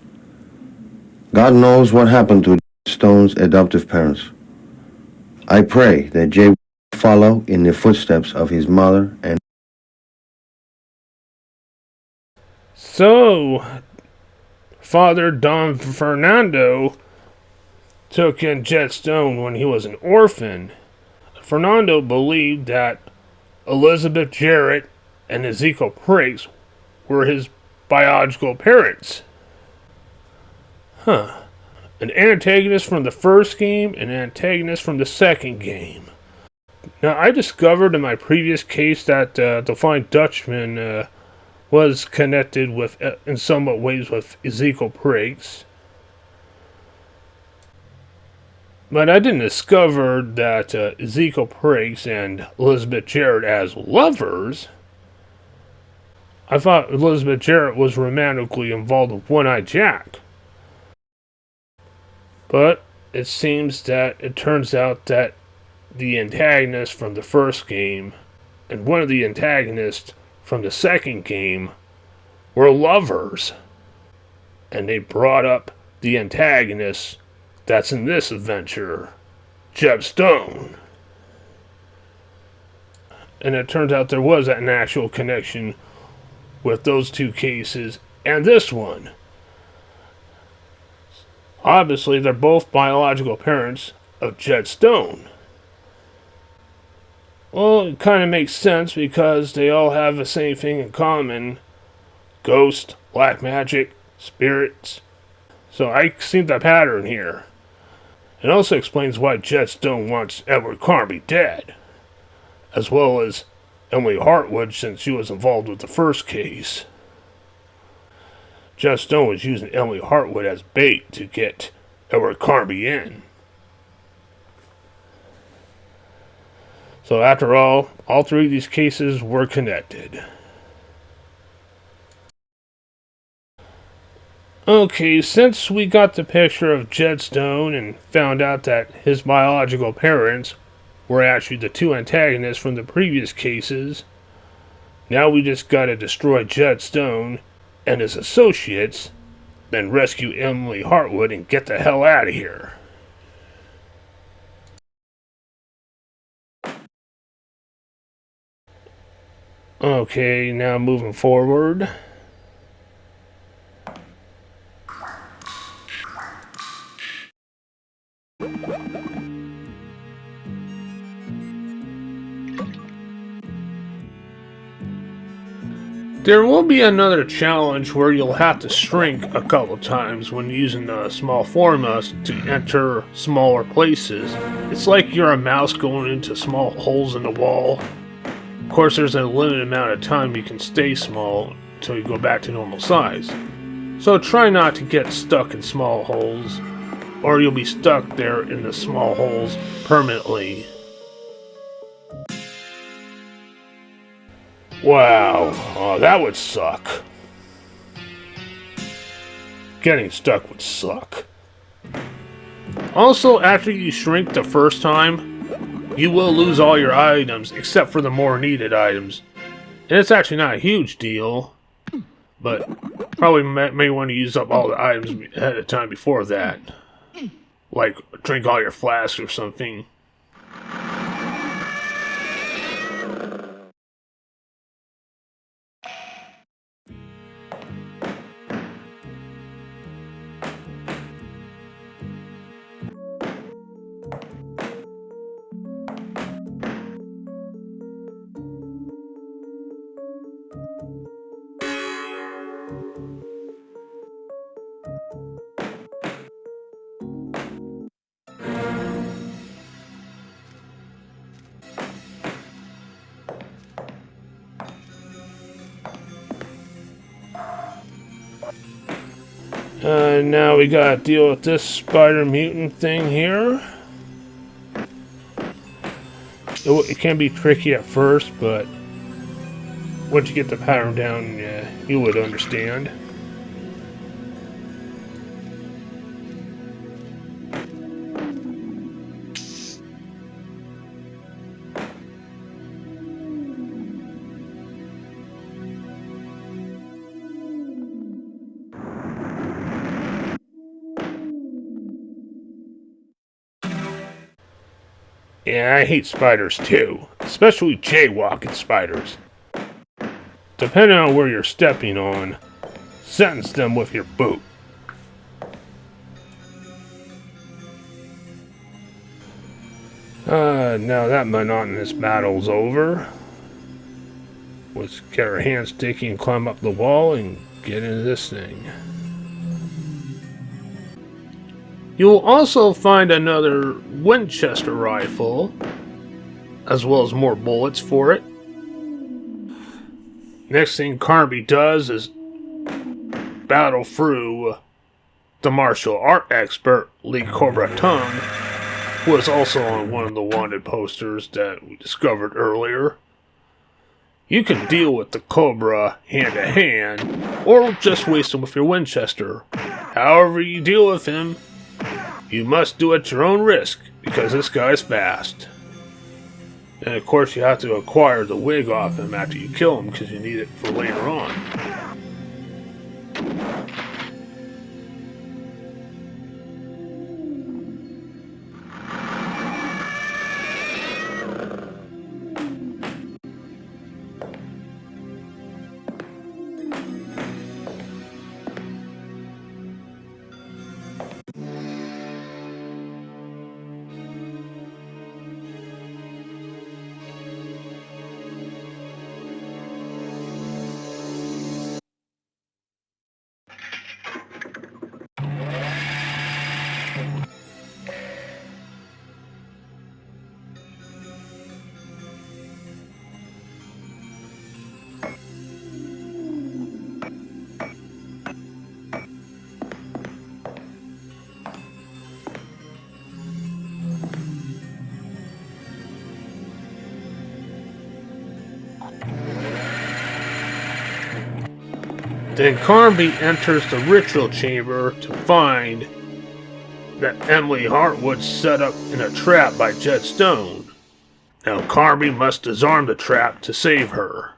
S5: God knows what happened to Stone's adoptive parents. I pray that Jay will follow in the footsteps of his mother and...
S1: So, Father Don Fernando took in Jet Stone when he was an orphan. Fernando believed that Elizabeth Jarrett and Ezekiel Priggs were his biological parents. An antagonist from the first game and an antagonist from the second game. Now, I discovered in my previous case that the Flying Dutchman was connected with, in somewhat ways, with Ezekiel Priggs. But I didn't discover that Ezekiel Priggs and Elizabeth Jarrett as lovers. I thought Elizabeth Jarrett was romantically involved with One-Eyed Jack. But it seems that it turns out that the antagonist from the first game and one of the antagonists from the second game were lovers. and they brought up the antagonist that's in this adventure, Jeb Stone. And it turns out there was an actual connection with those two cases and this one. Obviously, they're both biological parents of Jed Stone. Well, it kind of makes sense because they all have the same thing in common. Ghost, black magic, spirits. So I see the pattern here. It also explains why Jed Stone wants Edward Carby dead, as well as Emily Hartwood, since she was involved with the first case. Jed Stone was using Emily Hartwood as bait to get Edward Carby in. So after all three of these cases were connected. Okay, since we got the picture of Jed Stone and found out that his biological parents were actually the two antagonists from the previous cases, now we just gotta destroy Jed Stone and his associates, then rescue Emily Hartwood and get the hell out of here. Okay, now moving forward. There will be another challenge where you'll have to shrink a couple times when using the small formulas to enter smaller places. It's like you're a mouse going into small holes in the wall. Of course, there's a limited amount of time you can stay small until you go back to normal size. So try not to get stuck in small holes, or you'll be stuck there in the small holes permanently. Wow, that would suck. Getting stuck would suck. Also, after you shrink the first time, you will lose all your items except for the more needed items. And it's actually not a huge deal, but probably may want to use up all the items ahead of time before that. Like, drink all your flasks or something. Now we gotta deal with this spider mutant thing here. It can be tricky at first, but once you get the pattern down, you would understand. Yeah, I hate spiders too, especially jaywalking spiders. Depending on where you're stepping on, sentence them with your boot. Now that monotonous battle's over. Let's get our hands sticky and climb up the wall and get into this thing. You'll also find another Winchester rifle, as well as more bullets for it. Next thing Carby does is battle through the martial art expert Lee Cobra Tongue, who was also on one of the wanted posters that we discovered earlier. You can deal with the Cobra hand to hand, or just waste him with your Winchester. However you deal with him, you must do it at your own risk, because this guy's fast. And of course you have to acquire the wig off him after you kill him, because you need it for later on. Then Carnby enters the ritual chamber to find that Emily Hartwood's set up in a trap by Jet Stone. Now Carby must disarm the trap to save her.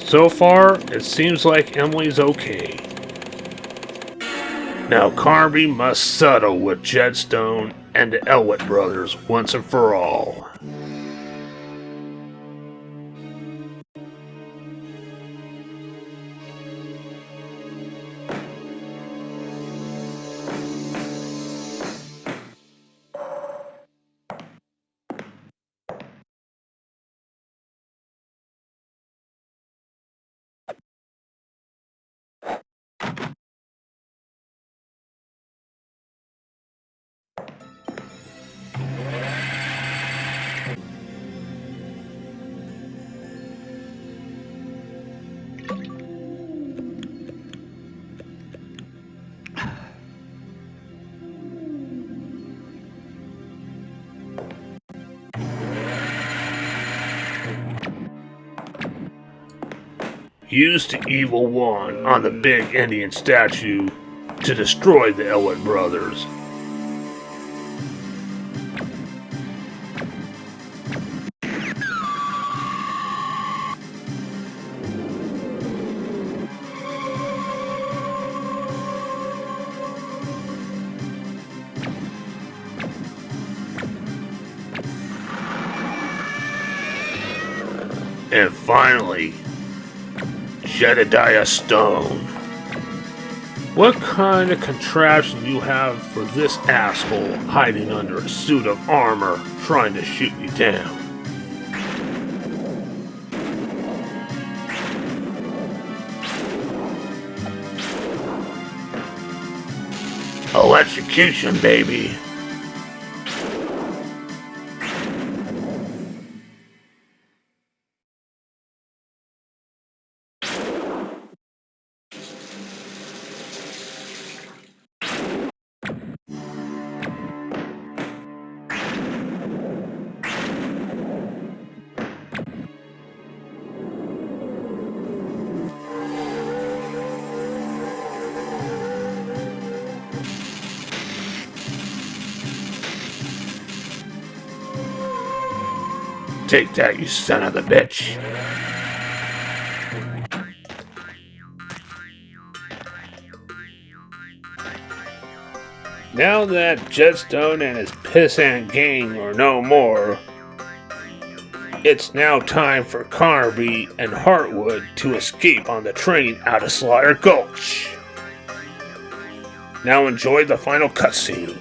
S1: So far, it seems like Emily's okay. Now Carby must settle with Jetstone and the Elwood brothers once and for all. Use the Evil One on the big Indian statue to destroy the Elwood brothers. And finally, Jedediah Stone. What kind of contraption you have for this asshole hiding under a suit of armor trying to shoot you down? Electrocution, baby. Take that, you son of a bitch. Now that Jetstone and his pissant gang are no more, it's now time for Carby and Hartwood to escape on the train out of Slaughter Gulch. Now enjoy the final cutscene.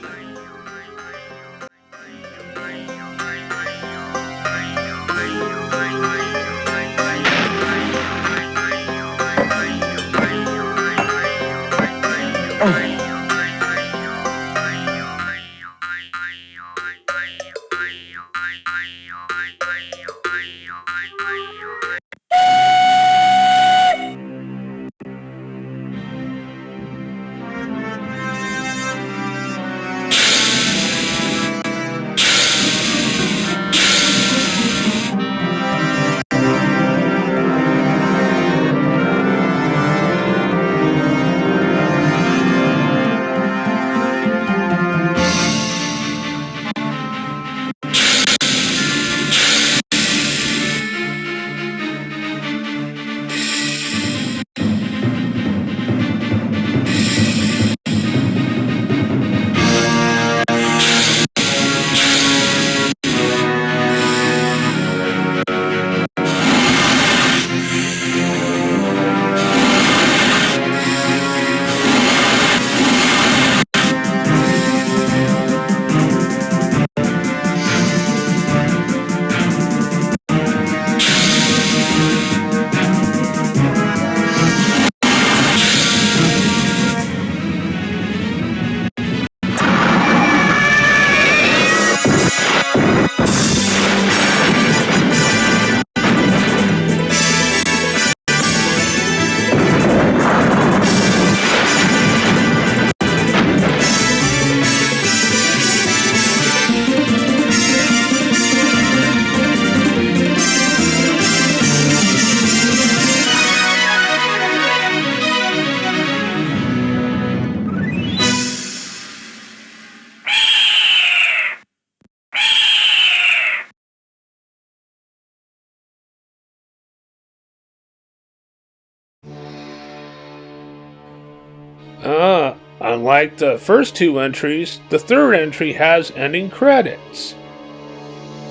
S1: Unlike the first two entries, the third entry has ending credits,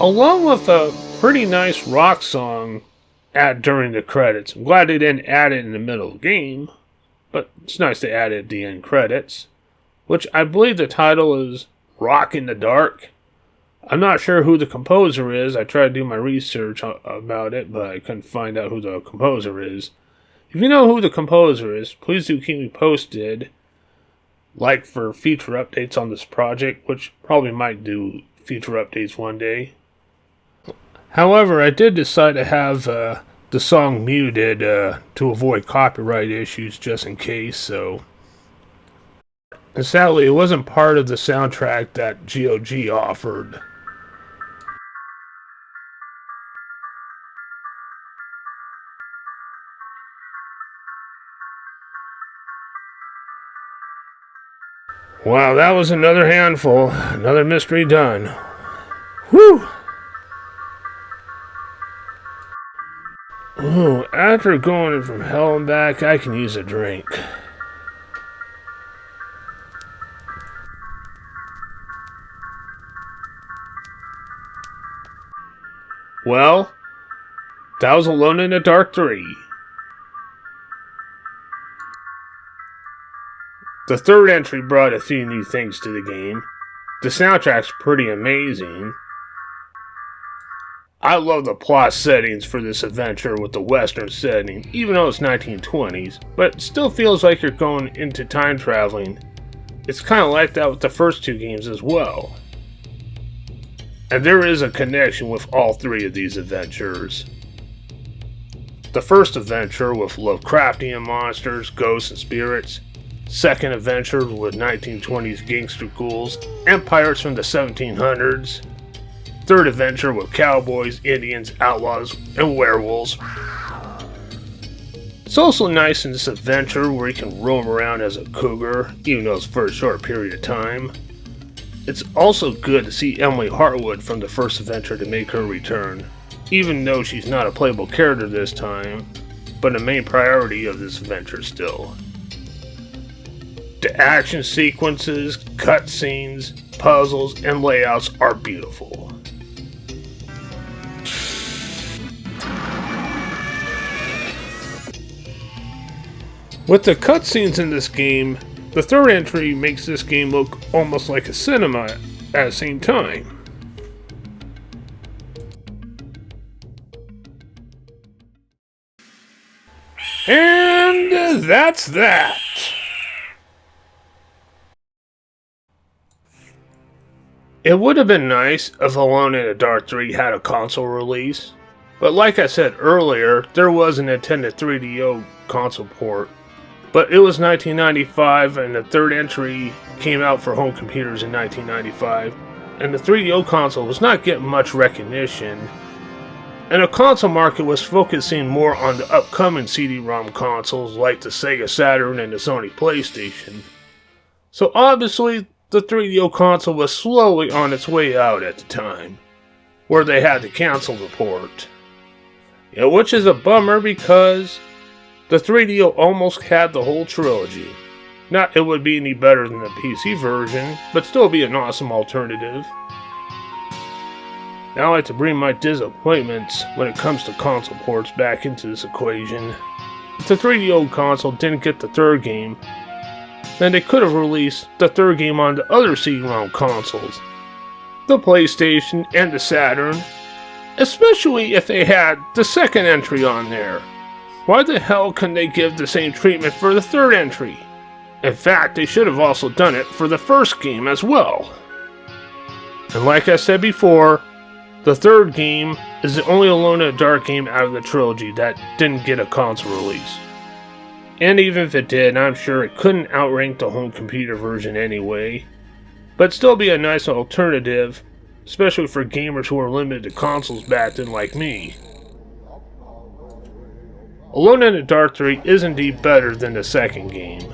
S1: along with a pretty nice rock song during the credits. I'm glad they didn't add it in the middle of the game, but it's nice to add it at the end credits, which I believe the title is Rock in the Dark. I'm not sure who the composer is. I tried to do my research about it, but I couldn't find out who the composer is. If you know who the composer is, please do keep me posted. Like for future updates on this project, which probably might do future updates one day. However, I did decide to have the song muted to avoid copyright issues just in case, so. And sadly, it wasn't part of the soundtrack that GOG offered. Wow, that was another handful. Another mystery done. Whew! Ooh, after going from hell and back, I can use a drink. Well, that was Alone in the Dark 3. The third entry brought a few new things to the game. The soundtrack's pretty amazing. I love the plot settings for this adventure with the western setting, even though it's 1920s, but it still feels like you're going into time traveling. It's kind of like that with the first two games as well. And there is a connection with all three of these adventures. The first adventure with Lovecraftian monsters, ghosts, and spirits. Second adventure with 1920s gangster ghouls and pirates from the 1700s. Third adventure with cowboys, Indians, outlaws, and werewolves. It's also nice in this adventure where you can roam around as a cougar, even though it's for a short period of time. It's also good to see Emily Hartwood from the first adventure to make her return, even though she's not a playable character this time, but a main priority of this adventure still. The action sequences, cutscenes, puzzles, and layouts are beautiful. With the cutscenes in this game, the third entry makes this game look almost like a cinema at the same time. And that's that. It would have been nice if Alone in the Dark 3 had a console release, but like I said earlier, there was a Nintendo 3DO console port. But it was 1995 and the third entry came out for home computers in 1995, and the 3DO console was not getting much recognition, and the console market was focusing more on the upcoming CD-ROM consoles like the Sega Saturn and the Sony PlayStation. So obviously, the 3DO console was slowly on its way out at the time, where they had to cancel the port. Yeah, which is a bummer because the 3DO almost had the whole trilogy. Not it would be any better than the PC version, but still be an awesome alternative. Now I like to bring my disappointments when it comes to console ports back into this equation. If the 3DO console didn't get the third game, then they could have released the third game on the other CD-ROM consoles, the PlayStation and the Saturn, especially if they had the second entry on there. Why the hell couldn't they give the same treatment for the third entry? In fact, they should have also done it for the first game as well. And like I said before, the third game is the only Alone in the Dark game out of the trilogy that didn't get a console release. And even if it did, I'm sure it couldn't outrank the home computer version anyway. But still be a nice alternative, especially for gamers who are limited to consoles back then like me. Alone in the Dark 3 is indeed better than the second game.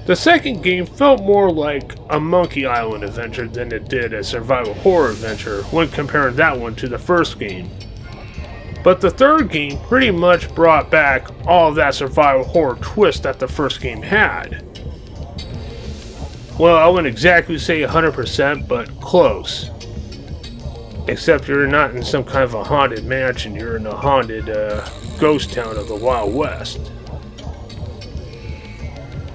S1: The second game felt more like a Monkey Island adventure than it did a survival horror adventure when comparing that one to the first game. But the third game pretty much brought back all of that survival horror twist that the first game had. Well, I wouldn't exactly say 100%, but close. Except you're not in some kind of a haunted mansion, you're in a haunted ghost town of the Wild West.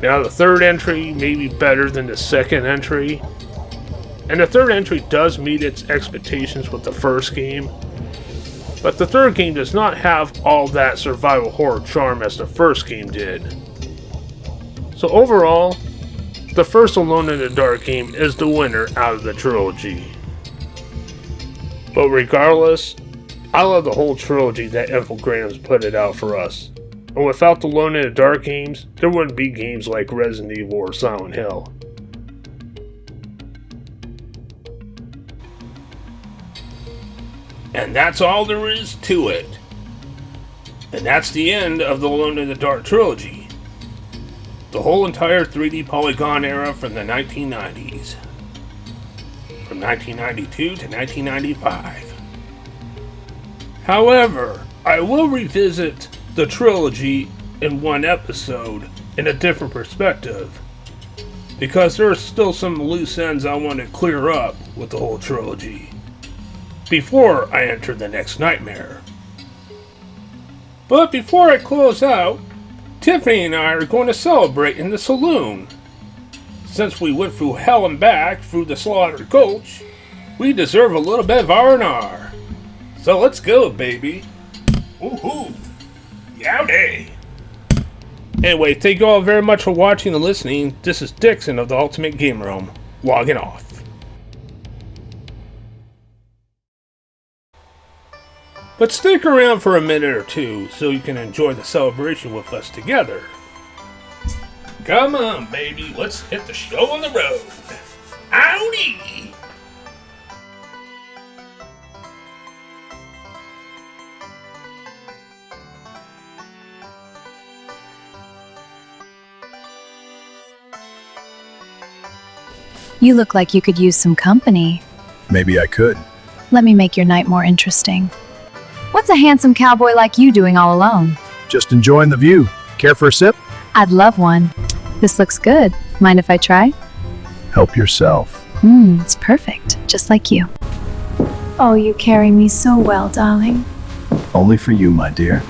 S1: Now the third entry may be better than the second entry, and the third entry does meet its expectations with the first game, but the third game does not have all that survival horror charm as the first game did. So overall, the first Alone in the Dark game is the winner out of the trilogy. But regardless, I love the whole trilogy that Infogrames put it out for us. And without the Alone in the Dark games, there wouldn't be games like Resident Evil or Silent Hill. And that's all there is to it. And that's the end of the Alone in the Dark trilogy. The whole entire 3D polygon era from the 1990s. From 1992 to 1995. However, I will revisit the trilogy in one episode in a different perspective, because there are still some loose ends I want to clear up with the whole trilogy before I enter the next nightmare. But before I close out, Tiffany and I are going to celebrate in the saloon. Since we went through hell and back through the Slaughter Gulch, we deserve a little bit of R&R. So let's go, baby. Woohoo! Yowdy! Anyway, thank you all very much for watching and listening. This is Dixon of the Ultimate Game Room, logging off. But stick around for a minute or two so you can enjoy the celebration with us together. Come on, baby, let's hit the show on the road. Howdy!
S9: You look like you could use some company.
S10: Maybe I could.
S9: Let me make your night more interesting. What's a handsome cowboy like you doing all alone?
S10: Just enjoying the view. Care for a sip?
S9: I'd love one. This looks good. Mind if I try?
S10: Help yourself.
S9: It's perfect. Just like you. Oh, you carry me so well, darling.
S10: Only for you, my dear.